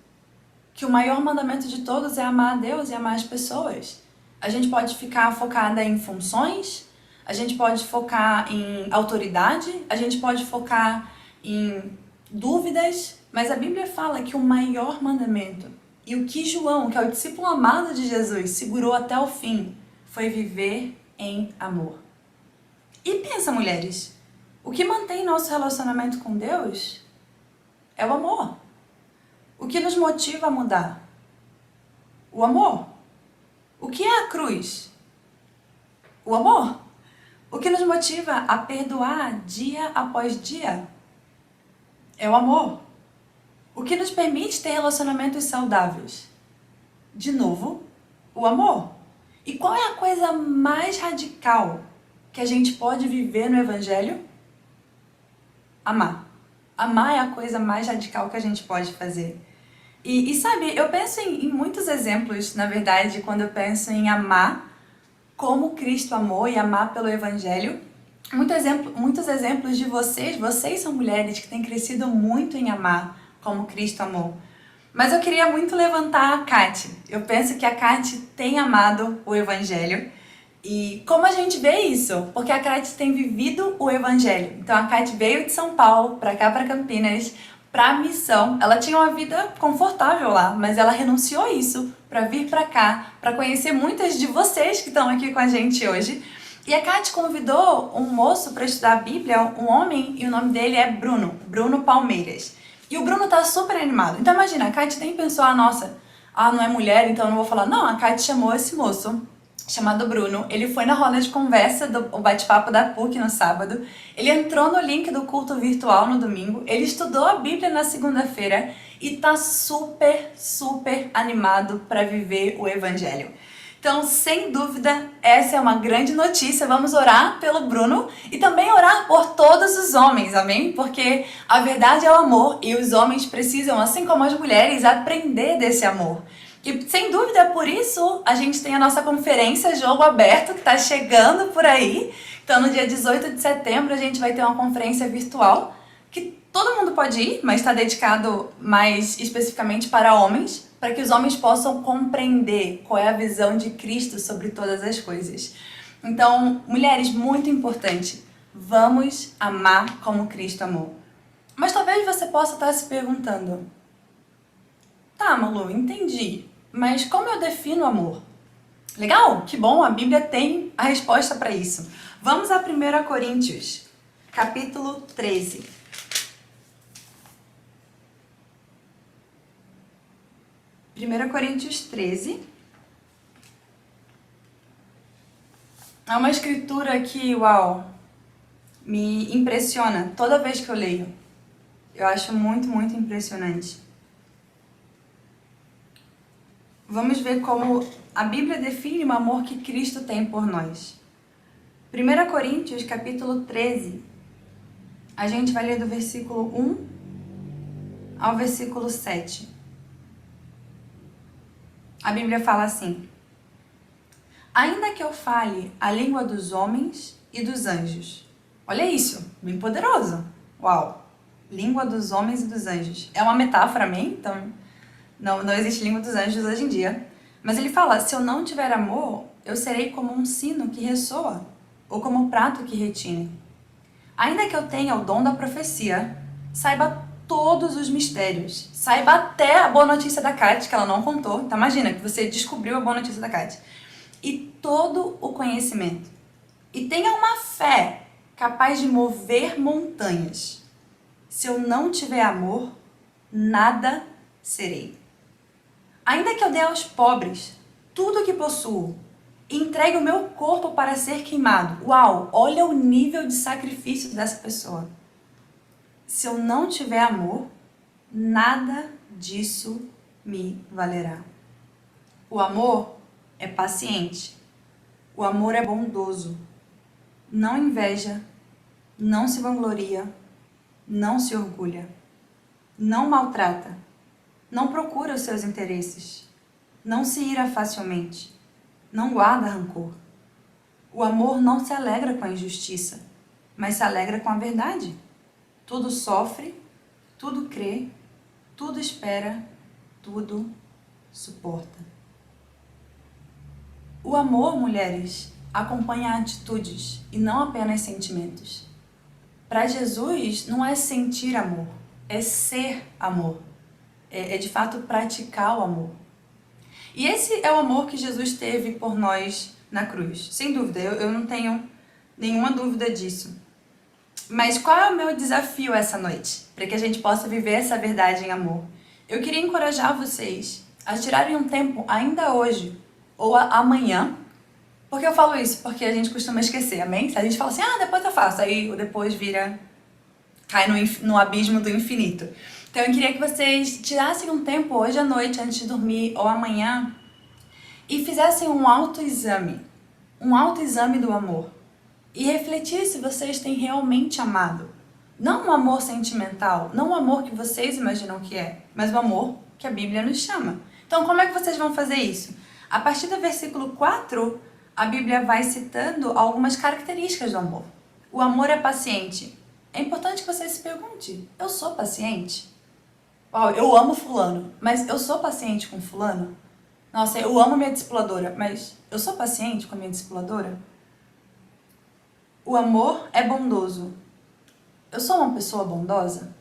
que o maior mandamento de todos é amar a Deus e amar as pessoas. A gente pode ficar focada em funções, a gente pode focar em autoridade, a gente pode focar em dúvidas, mas a Bíblia fala que o maior mandamento e o que João, que é o discípulo amado de Jesus, segurou até o fim, foi viver em amor. E pensa, mulheres, o que mantém nosso relacionamento com Deus é o amor. O que nos motiva a mudar? O amor. O que é a cruz? O amor. O que nos motiva a perdoar dia após dia? É o amor. O que nos permite ter relacionamentos saudáveis? De novo, o amor. E qual é a coisa mais radical que a gente pode viver no Evangelho? Amar. Amar é a coisa mais radical que a gente pode fazer. E sabe, eu penso em muitos exemplos, na verdade, quando eu penso em amar como Cristo amou e amar pelo Evangelho. Muitos exemplos de vocês são mulheres que têm crescido muito em amar como Cristo amou. Mas eu queria muito levantar a Kati. Eu penso que a Kati tem amado o Evangelho. E como a gente vê isso? Porque a Kati tem vivido o Evangelho. Então a Kati veio de São Paulo para cá, para Campinas, para a missão. Ela tinha uma vida confortável lá, mas ela renunciou isso para vir para cá, para conhecer muitas de vocês que estão aqui com a gente hoje. E a Kati convidou um moço para estudar a Bíblia, um homem, e o nome dele é Bruno Palmeiras. E o Bruno tá super animado. Então imagina, a Kati nem pensou, nossa, não é mulher, então eu não vou falar. Não, a Kati chamou esse moço chamado Bruno. Ele foi na roda de conversa do bate-papo da PUC no sábado. Ele entrou no link do culto virtual no domingo. Ele estudou a Bíblia na segunda-feira e tá super, super animado para viver o Evangelho. Então, sem dúvida, essa é uma grande notícia. Vamos orar pelo Bruno e também orar por todos os homens, amém? Porque a verdade é o amor e os homens precisam, assim como as mulheres, aprender desse amor. E, sem dúvida, por isso a gente tem a nossa conferência Jogo Aberto, que está chegando por aí. Então, no dia 18 de setembro, a gente vai ter uma conferência virtual que todo mundo pode ir, mas está dedicado mais especificamente para homens, para que os homens possam compreender qual é a visão de Cristo sobre todas as coisas. Então, mulheres, muito importante, vamos amar como Cristo amou. Mas talvez você possa estar se perguntando, tá, Malu, entendi, mas como eu defino amor? Legal, que bom, a Bíblia tem a resposta para isso. Vamos a 1 Coríntios, capítulo 13. 1 Coríntios 13 é uma escritura que, uau, me impressiona toda vez que eu leio. Eu acho muito, muito impressionante. Vamos ver como a Bíblia define o amor que Cristo tem por nós. 1 Coríntios, capítulo 13, a gente vai ler do versículo 1 ao versículo 7. A Bíblia fala assim: ainda que eu fale a língua dos homens e dos anjos. Olha isso, bem poderoso. Uau! Língua dos homens e dos anjos. É uma metáfora, amém? Então, não existe língua dos anjos hoje em dia. Mas ele fala, se eu não tiver amor, eu serei como um sino que ressoa, ou como um prato que retine. Ainda que eu tenha o dom da profecia, saiba todos os mistérios. Saiba até a boa notícia da Kátia, que ela não contou. Então imagina que você descobriu a boa notícia da Kátia. E todo o conhecimento. E tenha uma fé capaz de mover montanhas. Se eu não tiver amor, nada serei. Ainda que eu dê aos pobres tudo o que possuo, e entregue o meu corpo para ser queimado. Uau, olha o nível de sacrifício dessa pessoa. Se eu não tiver amor, nada disso me valerá. O amor é paciente. O amor é bondoso. Não inveja, não se vangloria, não se orgulha, não maltrata, não procura os seus interesses, não se ira facilmente, não guarda rancor. O amor não se alegra com a injustiça, mas se alegra com a verdade. Tudo sofre, tudo crê, tudo espera, tudo suporta. O amor, mulheres, acompanha atitudes e não apenas sentimentos. Para Jesus, não é sentir amor, é ser amor. É de fato praticar o amor. E esse é o amor que Jesus teve por nós na cruz. Sem dúvida, eu não tenho nenhuma dúvida disso. Mas qual é o meu desafio essa noite? Para que a gente possa viver essa verdade em amor. Eu queria encorajar vocês a tirarem um tempo ainda hoje ou amanhã. Por que eu falo isso? Porque a gente costuma esquecer, amém? A gente fala assim, depois eu faço. Aí o depois cai no abismo do infinito. Então eu queria que vocês tirassem um tempo hoje à noite, antes de dormir, ou amanhã, e fizessem um autoexame do amor. E refletir se vocês têm realmente amado. Não um amor sentimental, não o amor que vocês imaginam que é, mas o amor que a Bíblia nos chama. Então como é que vocês vão fazer isso? A partir do versículo 4, a Bíblia vai citando algumas características do amor. O amor é paciente. É importante que você se pergunte, eu sou paciente? Eu amo fulano, mas eu sou paciente com fulano? Nossa, eu amo minha discipuladora, mas eu sou paciente com a minha discipuladora? O amor é bondoso. Eu sou uma pessoa bondosa?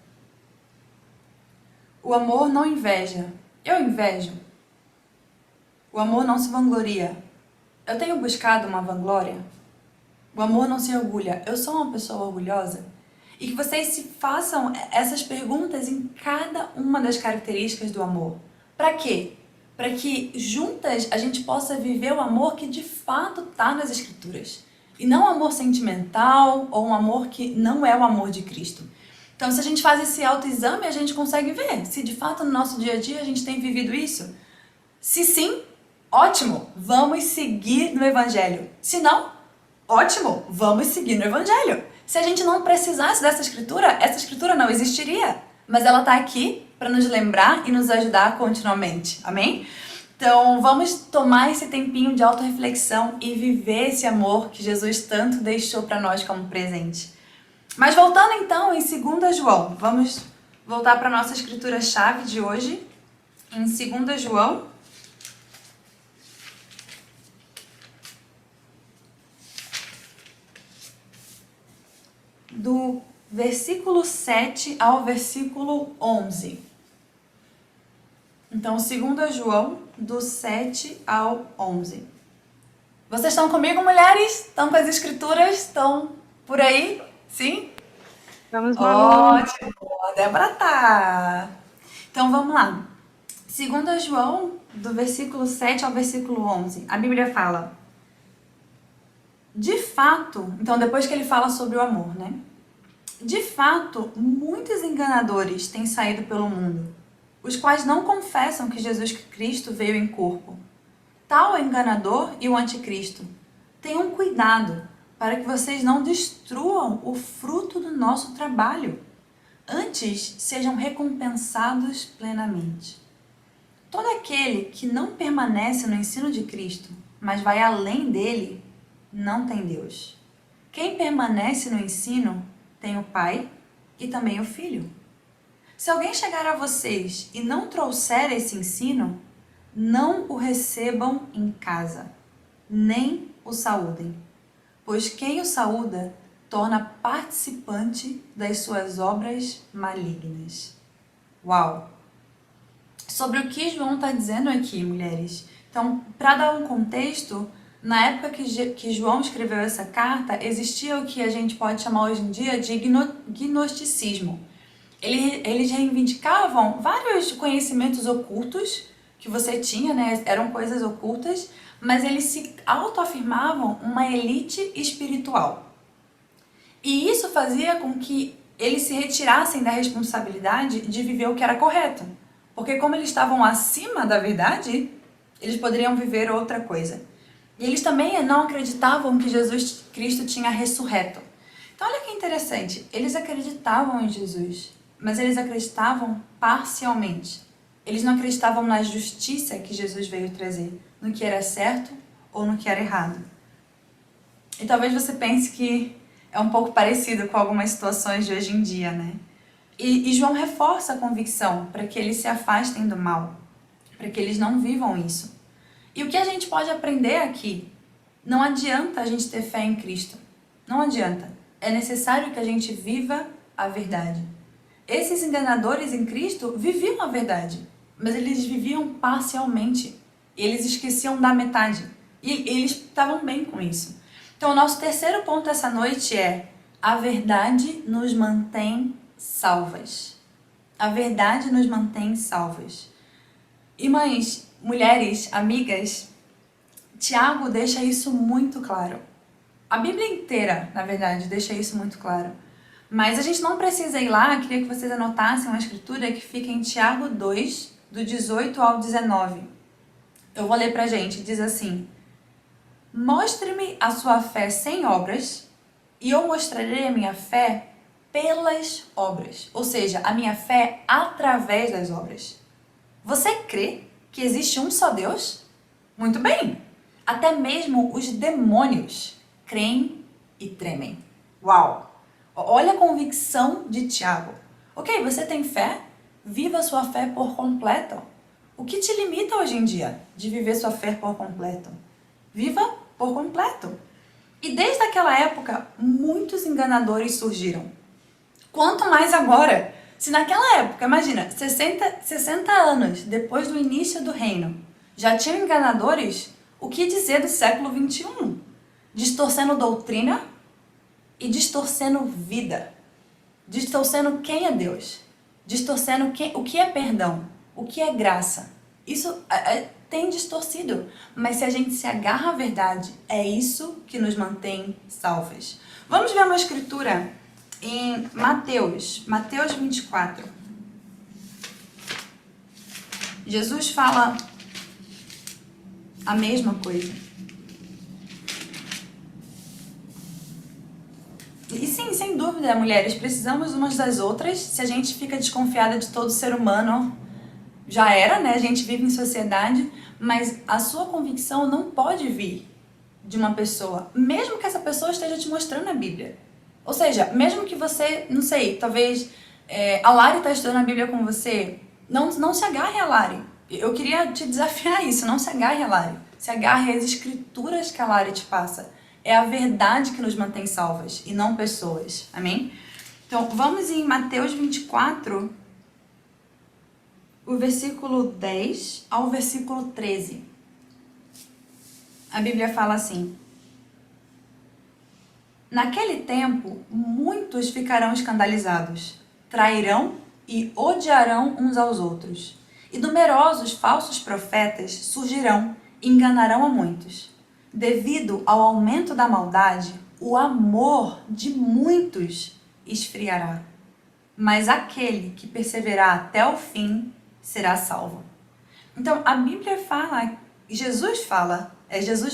O amor não inveja. Eu invejo? O amor não se vangloria. Eu tenho buscado uma vanglória? O amor não se orgulha. Eu sou uma pessoa orgulhosa? E que vocês se façam essas perguntas em cada uma das características do amor. Para quê? para que juntas a gente possa viver o amor que de fato está nas Escrituras. E não um amor sentimental ou um amor que não é o amor de Cristo. Então, se a gente faz esse autoexame, a gente consegue ver se de fato no nosso dia a dia a gente tem vivido isso. Se sim, ótimo, vamos seguir no Evangelho. Se não, ótimo, vamos seguir no Evangelho. Se a gente não precisasse dessa escritura, essa escritura não existiria. Mas ela está aqui para nos lembrar e nos ajudar continuamente. Amém? Então, vamos tomar esse tempinho de autorreflexão e viver esse amor que Jesus tanto deixou para nós como presente. Mas voltando então em 2 João, vamos voltar para a nossa escritura-chave de hoje, em 2 João. Do versículo 7 ao versículo 11. Então, 2 João, do 7 ao 11. Vocês estão comigo, mulheres? Estão com as escrituras? Estão por aí? Sim? Vamos lá. Ótimo, a Débora tá. Então, vamos lá. 2 João, do versículo 7 ao versículo 11. A Bíblia fala: de fato, então depois que ele fala sobre o amor, né? De fato, muitos enganadores têm saído pelo mundo, os quais não confessam que Jesus Cristo veio em corpo. Tal é o enganador e o anticristo. Tenham cuidado para que vocês não destruam o fruto do nosso trabalho. Antes, sejam recompensados plenamente. Todo aquele que não permanece no ensino de Cristo, mas vai além dele, não tem Deus. Quem permanece no ensino tem o Pai e também o Filho. Se alguém chegar a vocês e não trouxer esse ensino, não o recebam em casa, nem o saúdem, pois quem o saúda torna participante das suas obras malignas. Uau! Sobre o que João está dizendo aqui, mulheres. Então, para dar um contexto, na época que João escreveu essa carta, existia o que a gente pode chamar hoje em dia de gnosticismo. Eles reivindicavam vários conhecimentos ocultos que você tinha, né? Eram coisas ocultas, mas eles se autoafirmavam uma elite espiritual. E isso fazia com que eles se retirassem da responsabilidade de viver o que era correto. Porque como eles estavam acima da verdade, eles poderiam viver outra coisa. E eles também não acreditavam que Jesus Cristo tinha ressurreto. Então olha que interessante, eles acreditavam em Jesus, mas eles acreditavam parcialmente. Eles não acreditavam na justiça que Jesus veio trazer, no que era certo ou no que era errado. E talvez você pense que é um pouco parecido com algumas situações de hoje em dia, né? E João reforça a convicção para que eles se afastem do mal, para que eles não vivam isso. E o que a gente pode aprender aqui? Não adianta a gente ter fé em Cristo. Não adianta. É necessário que a gente viva a verdade. Esses enganadores em Cristo viviam a verdade, mas eles viviam parcialmente. Eles esqueciam da metade. E eles estavam bem com isso. Então, o nosso terceiro ponto essa noite é: a verdade nos mantém salvas. A verdade nos mantém salvas. Irmãs, mulheres, amigas, Tiago deixa isso muito claro. A Bíblia inteira, na verdade, deixa isso muito claro. Mas a gente não precisa ir lá, queria que vocês anotassem uma escritura que fica em Tiago 2, do 18 ao 19. Eu vou ler pra gente, diz assim: mostre-me a sua fé sem obras, e eu mostrarei a minha fé pelas obras. Ou seja, a minha fé através das obras. Você crê que existe um só Deus? Muito bem! Até mesmo os demônios creem e tremem. Uau! Olha a convicção de Tiago. Ok, você tem fé? Viva a sua fé por completo. O que te limita hoje em dia de viver sua fé por completo? Viva por completo. E desde aquela época, muitos enganadores surgiram. Quanto mais agora? Se naquela época, imagina, 60 anos depois do início do reino, já tinham enganadores, o que dizer do século 21? Distorcendo doutrina e distorcendo vida. Distorcendo quem é Deus. Distorcendo o que é perdão, o que é graça. Isso tem distorcido, mas se a gente se agarra à verdade, é isso que nos mantém salvas. Vamos ver uma escritura em Mateus 24. Jesus fala a mesma coisa. E sim, sem dúvida, mulheres, precisamos umas das outras. Se a gente fica desconfiada de todo ser humano, já era, né? A gente vive em sociedade, mas a sua convicção não pode vir de uma pessoa, mesmo que essa pessoa esteja te mostrando a Bíblia. Ou seja, mesmo que você, não sei, talvez a Lari está estudando a Bíblia com você, não se agarre a Lari. Eu queria te desafiar a isso, não se agarre a Lari. Se agarre às escrituras que a Lari te passa. É a verdade que nos mantém salvas e não pessoas. Amém? Então, vamos em Mateus 24, o versículo 10 ao versículo 13. A Bíblia fala assim: naquele tempo, muitos ficarão escandalizados, trairão e odiarão uns aos outros. E numerosos falsos profetas surgirão e enganarão a muitos. Devido ao aumento da maldade, o amor de muitos esfriará. Mas aquele que perseverar até o fim será salvo. Então, a Bíblia fala, Jesus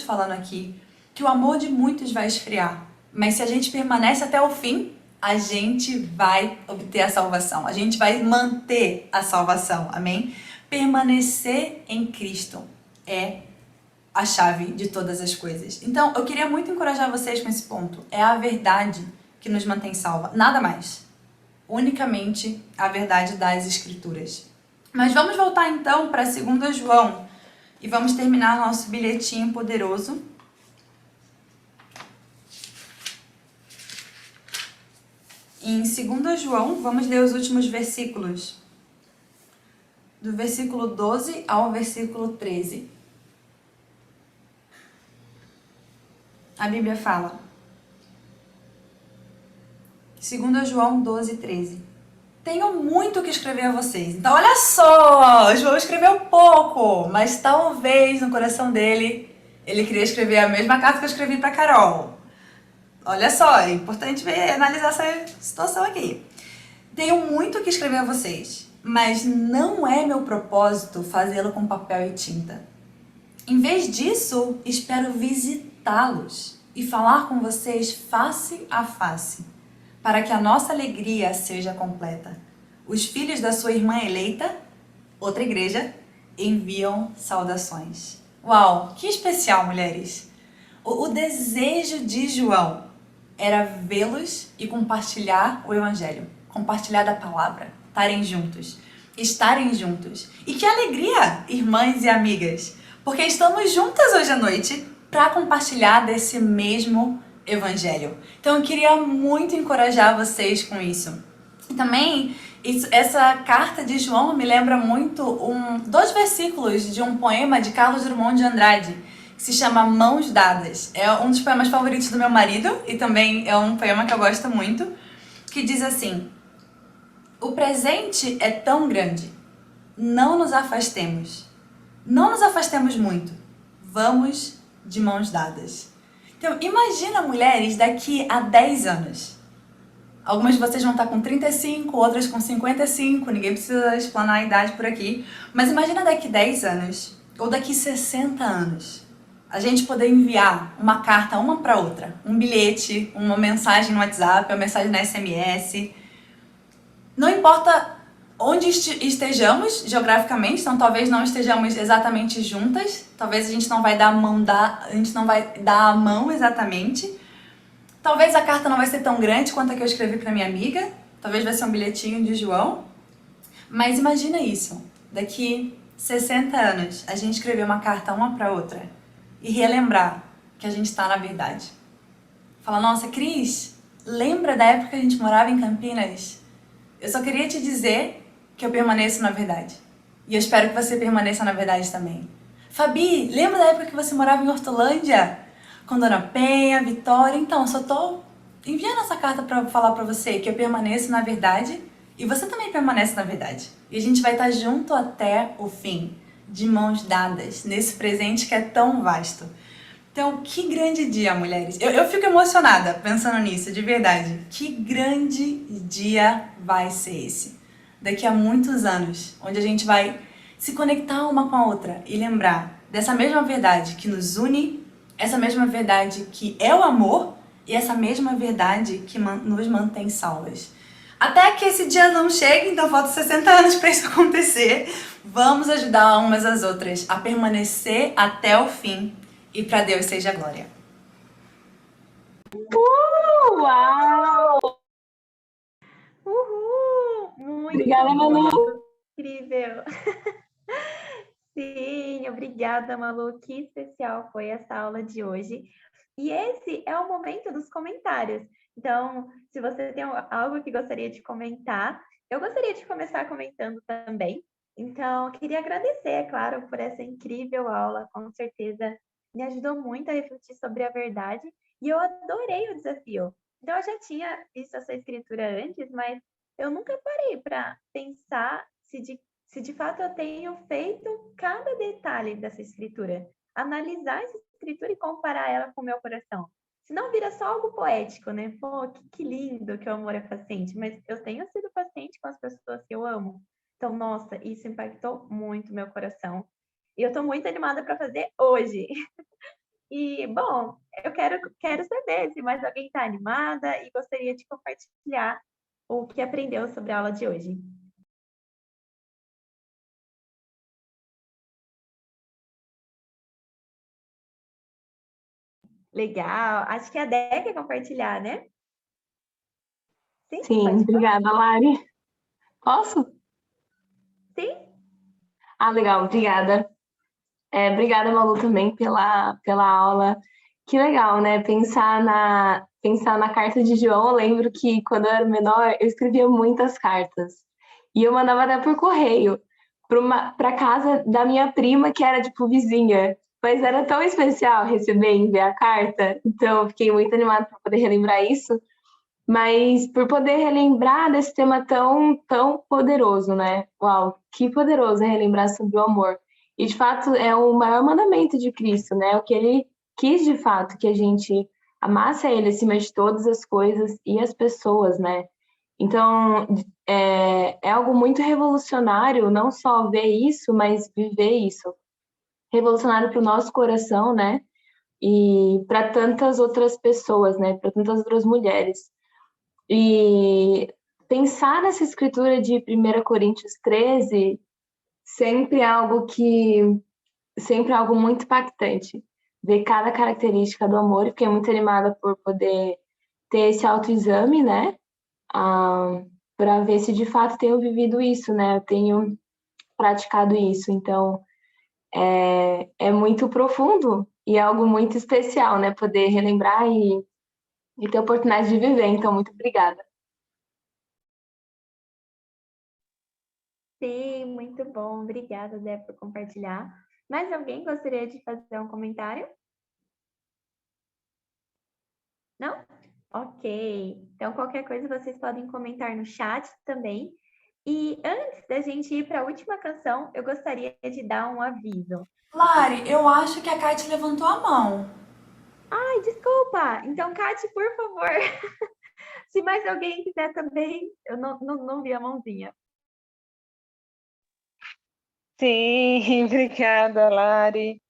falando aqui, que o amor de muitos vai esfriar. Mas se a gente permanece até o fim, a gente vai obter a salvação. A gente vai manter a salvação. Amém? Permanecer em Cristo é a chave de todas as coisas. Então, eu queria muito encorajar vocês com esse ponto. É a verdade que nos mantém salva. Nada mais. Unicamente a verdade das Escrituras. Mas vamos voltar então para 2 João. E vamos terminar nosso bilhetinho poderoso. Em 2 João, vamos ler os últimos versículos. Do versículo 12 ao versículo 13. A Bíblia fala, 2 João 12, 13. Tenho muito que escrever a vocês. Então, olha só, João escreveu pouco, mas talvez no coração dele, ele queria escrever a mesma carta que eu escrevi para Carol. Olha só, é importante analisar essa situação aqui. Tenho muito que escrever a vocês, mas não é meu propósito fazê-lo com papel e tinta. Em vez disso, espero visitá-los e falar com vocês face a face, para que a nossa alegria seja completa. Os filhos da sua irmã eleita, outra igreja, enviam saudações. Uau, que especial, mulheres! O desejo de João era vê-los e compartilhar o evangelho, compartilhar da palavra, estarem juntos. E que alegria, irmãs e amigas, porque estamos juntas hoje à noite para compartilhar desse mesmo evangelho. Então eu queria muito encorajar vocês com isso. E também essa carta de João me lembra muito 2 versículos de um poema de Carlos Drummond de Andrade, que se chama Mãos Dadas. É um dos poemas favoritos do meu marido e também é um poema que eu gosto muito, que diz assim: o presente é tão grande, não nos afastemos muito, vamos de mãos dadas. Então, imagina, mulheres, daqui a 10 anos. Algumas de vocês vão estar com 35, outras com 55, ninguém precisa explanar a idade por aqui. Mas imagina daqui 10 anos, ou daqui 60 anos, a gente poder enviar uma carta uma para outra, um bilhete, uma mensagem no WhatsApp, uma mensagem na SMS. Não importa onde estejamos geograficamente, então talvez não estejamos exatamente juntas, talvez a gente não vai dar a mão exatamente. Talvez a carta não vai ser tão grande quanto a que eu escrevi para minha amiga, talvez vai ser um bilhetinho de João. Mas imagina isso, daqui 60 anos a gente escrever uma carta uma para outra e relembrar que a gente está na verdade. Fala, nossa, Cris, lembra da época que a gente morava em Campinas? Eu só queria te dizer que eu permaneço na verdade. E eu espero que você permaneça na verdade também. Fabi, lembra da época que você morava em Hortolândia? Com Dona Penha, Vitória? Então, só tô enviando essa carta para falar para você que eu permaneço na verdade e você também permanece na verdade. E a gente vai estar junto até o fim. de mãos dadas, nesse presente que é tão vasto. Então, que grande dia, mulheres. Eu fico emocionada pensando nisso, de verdade. Que grande dia vai ser esse? Daqui a muitos anos, onde a gente vai se conectar uma com a outra e lembrar dessa mesma verdade que nos une, essa mesma verdade que é o amor e essa mesma verdade que nos mantém salvas. Até que esse dia não chegue, então faltam 60 anos para isso acontecer. Vamos ajudar umas às outras a permanecer até o fim. E para Deus seja a glória. Uau! Uhul! Muito Obrigada, Manu. incrível! Sim, obrigada, Malu. Que especial foi essa aula de hoje. E esse é o momento dos comentários. Então, se você tem algo que gostaria de comentar, eu gostaria de começar comentando também. Então, eu queria agradecer, é claro, por essa incrível aula. Com certeza me ajudou muito a refletir sobre a verdade e eu adorei o desafio. Então, eu já tinha visto essa escritura antes, mas eu nunca parei para pensar se de fato eu tenho feito cada detalhe dessa escritura, analisar essa escritura e comparar ela com o meu coração. Senão vira só algo poético, né? Pô, que lindo que o amor é paciente, mas eu tenho sido paciente com as pessoas que eu amo. Então, nossa, isso impactou muito meu coração. E eu estou muito animada para fazer hoje. E, bom, eu quero saber se mais alguém está animada e gostaria de compartilhar o que aprendeu sobre a aula de hoje. Legal. Acho que a Dé quer compartilhar, né? Sim, Sim, pode falar. obrigada, Lari. Posso? Sim? Ah, legal, obrigada. Obrigada, Malu, também pela aula. Que legal, né? Pensar na carta de João. Eu lembro que quando eu era menor, eu escrevia muitas cartas. E eu mandava até por correio para casa da minha prima, que era tipo vizinha. Mas era tão especial receber e enviar a carta. Então, eu fiquei muito animada para poder relembrar isso. Mas por poder relembrar desse tema tão poderoso, né? Uau, que poderoso é relembrar sobre o amor. E de fato é o maior mandamento de Cristo, né? O que ele quis de fato que a gente amasse a ele acima de todas as coisas e as pessoas, né? Então é algo muito revolucionário, não só ver isso, mas viver isso. Revolucionário para o nosso coração, né? E para tantas outras pessoas, né? Para tantas outras mulheres. E pensar nessa escritura de 1 Coríntios 13 sempre é sempre é algo muito impactante. Ver cada característica do amor, e fiquei muito animada por poder ter esse autoexame, né? Para ver se de fato tenho vivido isso, né? Eu tenho praticado isso. Então, é muito profundo e é algo muito especial, né? Poder relembrar e ter a oportunidade de viver. Então, muito obrigada. Sim, muito bom. Obrigada, Dé, por compartilhar. Mais alguém gostaria de fazer um comentário? Não? Ok. Então, qualquer coisa vocês podem comentar no chat também. E antes da gente ir para a última canção, eu gostaria de dar um aviso. Lari, eu acho que a Kate levantou a mão. Ai, desculpa! Então, Kate, por favor, se mais alguém quiser também, eu não vi a mãozinha. Sim, obrigada, Lari.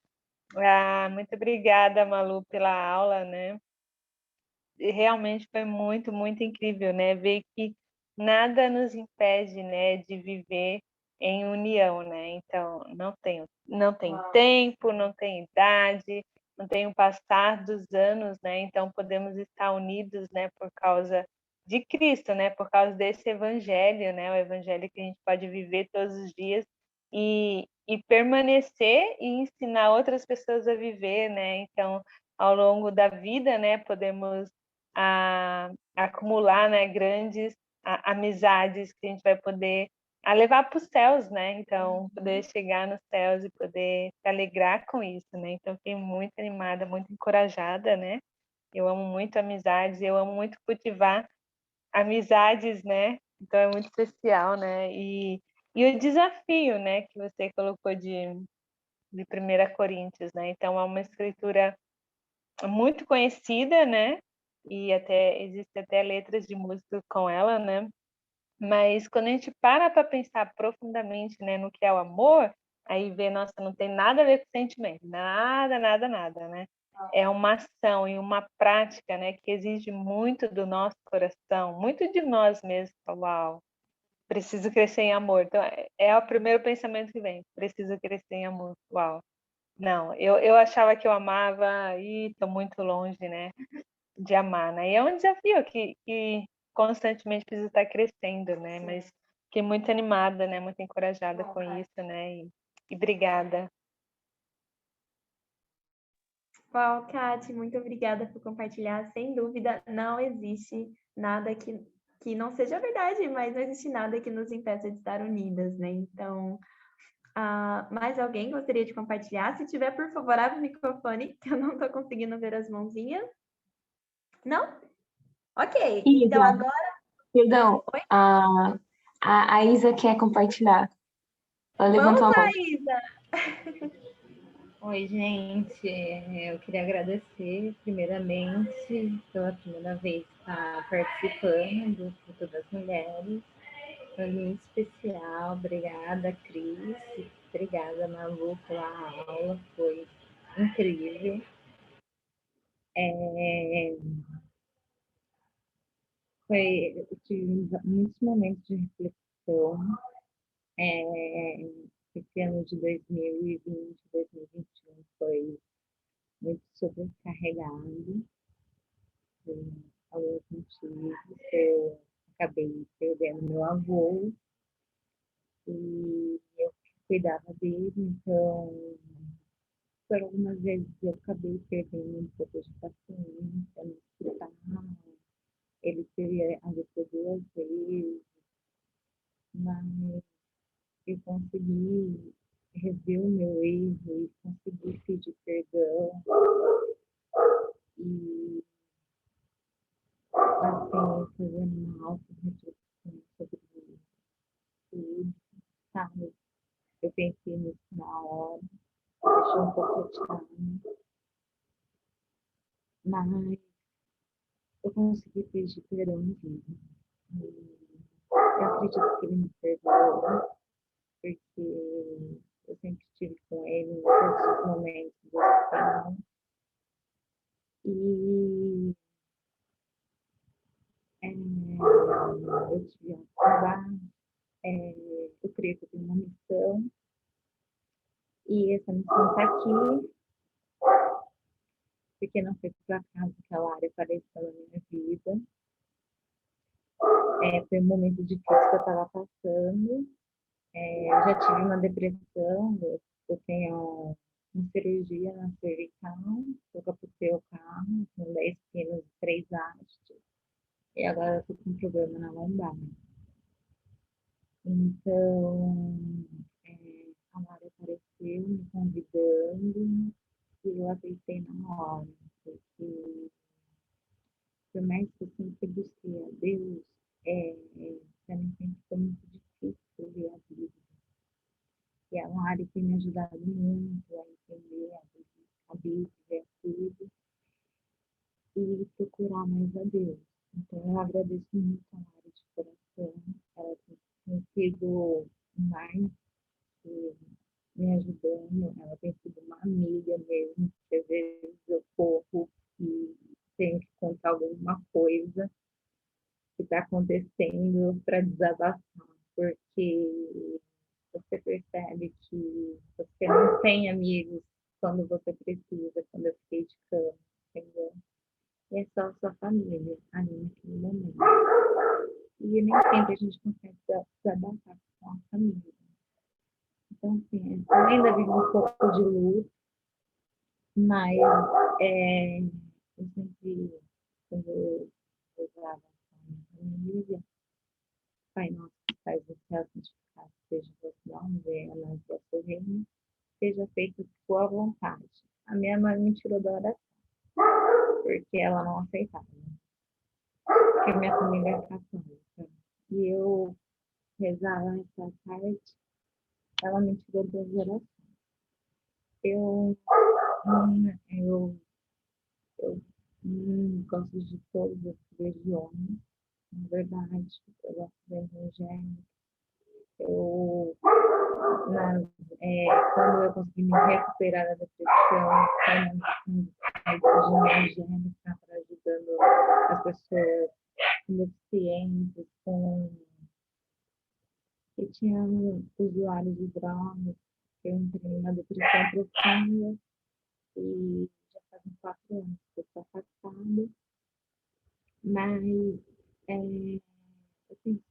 Muito obrigada, Malu, pela aula, né? E realmente foi muito, muito incrível, né? Ver que nada nos impede, né, de viver em união, né? Então, não tem tempo, não tem idade, não tem o passar dos anos, né? Então, podemos estar unidos, né, por causa de Cristo, né? Por causa desse evangelho, né? O evangelho que a gente pode viver todos os dias e permanecer e ensinar outras pessoas a viver, né? Então, ao longo da vida, né, podemos acumular, né, grandes amizades que a gente vai poder levar para os céus, né? Então, poder chegar nos céus e poder se alegrar com isso, né? Então, fiquei muito animada, muito encorajada, né? Eu amo muito amizades, eu amo muito cultivar amizades, né? Então, é muito especial, né? E E o desafio, né, que você colocou de 1 Coríntios, né? Então, é uma escritura muito conhecida, né? E até existe até letras de música com ela, né? Mas quando a gente para pensar profundamente, né, no que é o amor, aí vê, nossa, não tem nada a ver com sentimento, nada, nada, nada, né? É uma ação e uma prática, né, que exige muito do nosso coração, muito de nós mesmos. Uau, preciso crescer em amor. Então, é o primeiro pensamento que vem, preciso crescer em amor. Uau. Não, eu achava que eu amava e estou muito longe, né, de amar, né? E é um desafio que constantemente precisa estar crescendo, né? Mas fiquei muito animada, né? Muito encorajada com isso, né? E obrigada. Uau, Kati, muito obrigada por compartilhar. Sem dúvida, não existe nada que não seja verdade, mas não existe nada que nos impeça de estar unidas, né? Então, mais alguém gostaria de compartilhar? Se tiver, por favor, abre o microfone, que eu não estou conseguindo ver as mãozinhas. Não? Ok, então Isa, agora. perdão, Oi? a Isa quer compartilhar. Ela Vamos levantou a lá, mão. Isa! Oi, gente. Eu queria agradecer, primeiramente, pela primeira vez estar participando do Culto das Mulheres. Foi muito especial. Obrigada, Cris. Obrigada, Malu, pela aula. Foi incrível. Eu tive muitos momentos de reflexão. Esse ano de 2020, 2021 foi muito sobrecarregado por alguns motivos. Eu acabei perdendo meu avô e eu cuidava dele, então por algumas vezes eu acabei perdendo um pouco de paciência no hospital. Ele teria AVC 2 vezes, mas eu consegui rever o meu erro e consegui pedir perdão. E assim, fazendo uma auto-reflexão sobre tudo, sabe? Eu pensei nisso na hora, deixou um pouco de calma, mas eu consegui pedir perdão em vida. Eu acredito que ele me perdoou, porque eu sempre estive com ele em todos os momentos do hospital. E eu tive um trabalho, eu creio que eu tenho uma missão, e essa missão está aqui, porque não foi por acaso que aquela área apareceu na minha vida. Foi um momento difícil que eu estava passando. Eu já tive uma depressão, eu tenho uma cirurgia na cervical, eu capotei o carro com 10 quilos e 3 hastes, e agora eu estou com um problema na lombar. Então, a Mari apareceu me convidando e eu aceitei na hora, porque por mais que eu sempre busquei a Deus, para mim sempre foi muito difícil ver a vida. E é uma área que tem me ajudado muito a entender a Bíblia, tudo, e procurar mais a Deus. Então, eu agradeço muito a Mari de coração. Ela tem sido mais que me ajudando. Ela tem sido uma amiga mesmo, que às vezes eu corro e tenho que contar alguma coisa que está acontecendo para desabafar, porque você percebe que você não tem amigos quando você precisa, quando eu fiquei de cama, entendeu? E é só a sua família ali naquele momento. E nem sempre a gente consegue desabafar com a família. Então, assim, eu ainda vivo um pouco de luto, mas eu sempre, quando eu usava a minha família, Pai nosso que estás no céu, santificado seja o vosso nome, venha a nós o vosso reino, seja feita a tua vontade. A minha mãe me tirou da oração, porque ela não aceitava, porque minha família é católica. E eu rezava nessa parte, ela me tirou das orações. Eu, eu gosto de todas as religiões, na verdade, eu gosto do evangelho. Quando eu consegui me recuperar da depressão, foi na evangélica para ajudando as pessoas com deficiências, que tinham usuários de drogas. Eu entrei numa depressão profunda e já fazem 4 anos que eu estou afastada, mas eu tenho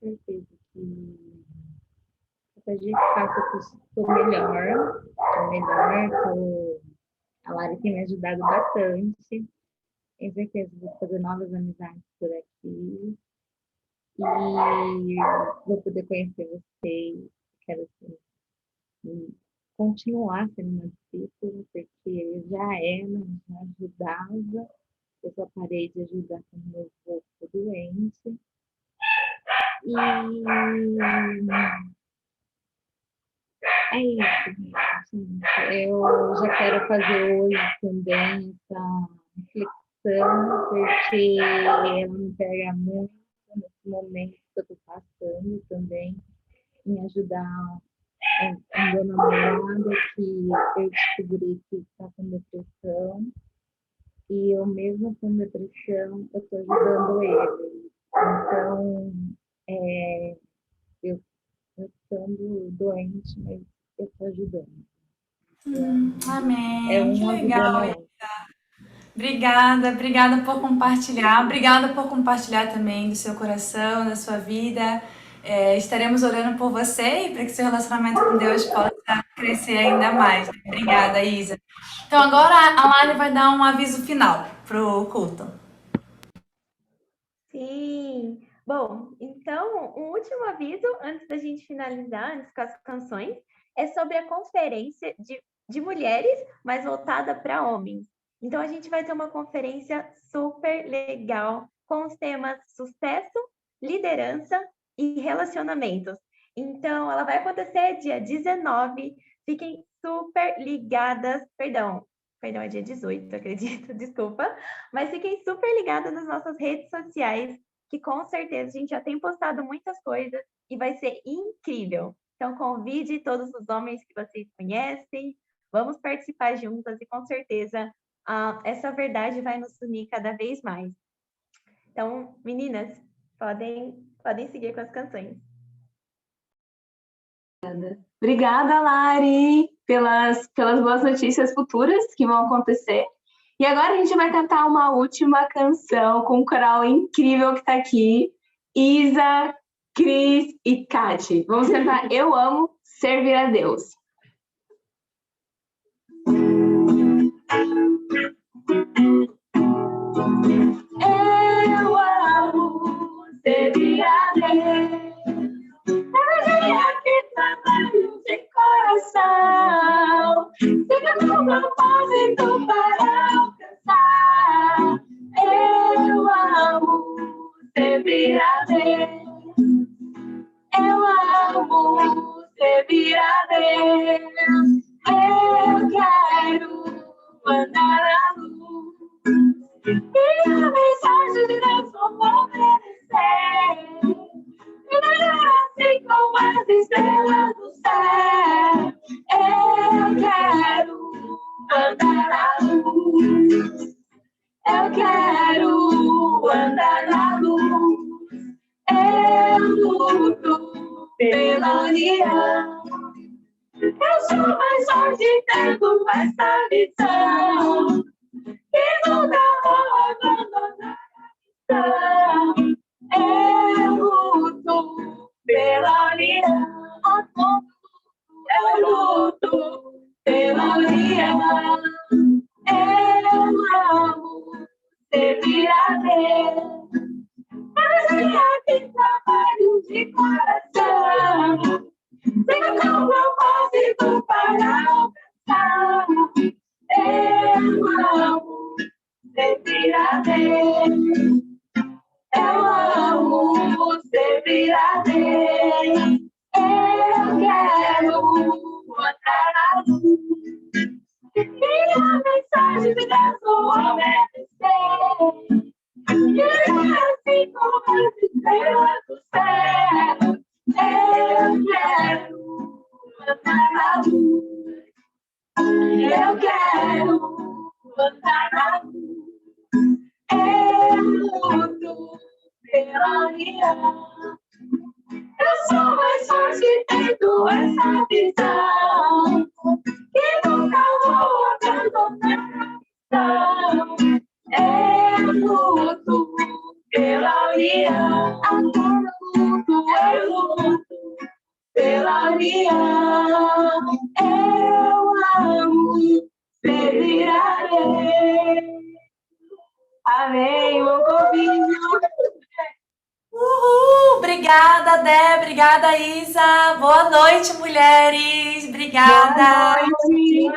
certeza que cada dia que passa eu estou melhor, a Lari tem me ajudado bastante, tenho certeza que vou fazer novas amizades por aqui e vou poder conhecer vocês, quero assim, continuar sendo uma discípula, porque eu já era, já ajudava, eu só parei de ajudar quando meu avô ficou doente. E é isso, gente. Eu já quero fazer hoje também essa reflexão, porque ela me pega muito nesse momento que eu estou passando também, em ajudar um meu namorado que eu descobri que está com depressão, e eu mesmo com depressão, eu estou ajudando ele. Então, eu estando doente, mas eu estou ajudando. Amém. Que legal. Obrigada por compartilhar. Obrigada por compartilhar também do seu coração, da sua vida. Estaremos orando por você e para que seu relacionamento com Deus possa crescer ainda mais. Obrigada, Isa. Então agora a Lari vai dar um aviso final para o culto. Sim. Bom, então, um último aviso antes da gente finalizar, antes com as canções, é sobre a conferência de mulheres, mas voltada para homens. Então, a gente vai ter uma conferência super legal com os temas sucesso, liderança e relacionamentos. Então, ela vai acontecer dia 19. Fiquem super ligadas. Perdão, é dia 18, acredito, desculpa. Mas fiquem super ligadas nas nossas redes sociais, que com certeza a gente já tem postado muitas coisas e vai ser incrível. Então, convide todos os homens que vocês conhecem, vamos participar juntas e com certeza essa verdade vai nos unir cada vez mais. Então, meninas, podem seguir com as canções. Obrigada, Lari, pelas boas notícias futuras que vão acontecer. E agora a gente vai cantar uma última canção com um coral incrível que está aqui, Isa, Cris e Kati. Vamos cantar Eu Amo Servir a Deus. Eu amo servir a Deus, cada que trabalho de coração, siga no propósito para alcançar. Eu amo servir a Deus, eu amo servir a Deus, eu quero andar à luz e a mensagem de Deus vou obedecer. Assim como as estrelas do céu, eu quero andar à luz, eu quero andar na luz, eu luto pela união, eu sou mais forte, tendo essa visão, e nunca vou abandonar a missão. Eu luto pela união, eu luto pela união, eu amo servir a Deus, eu que trabalho de coração, siga com propósito para alcançar. Eu amo servir a Deus, eu amo servir a Deus, dívidas vou obedecer. E assim como as estrelas do céu, eu quero andar na luz. Eu quero andar na luz. Eu luto pela união. Eu sou mais forte tendo essa visão, que nunca vou abandonar a missão. Eu luto pela união. Agora eu luto pela união. Eu amo servir a Deus. Amém, meu convite. Uhul! Obrigada, Dé. Obrigada, Isa. Boa noite, mulheres. Obrigada. Boa noite.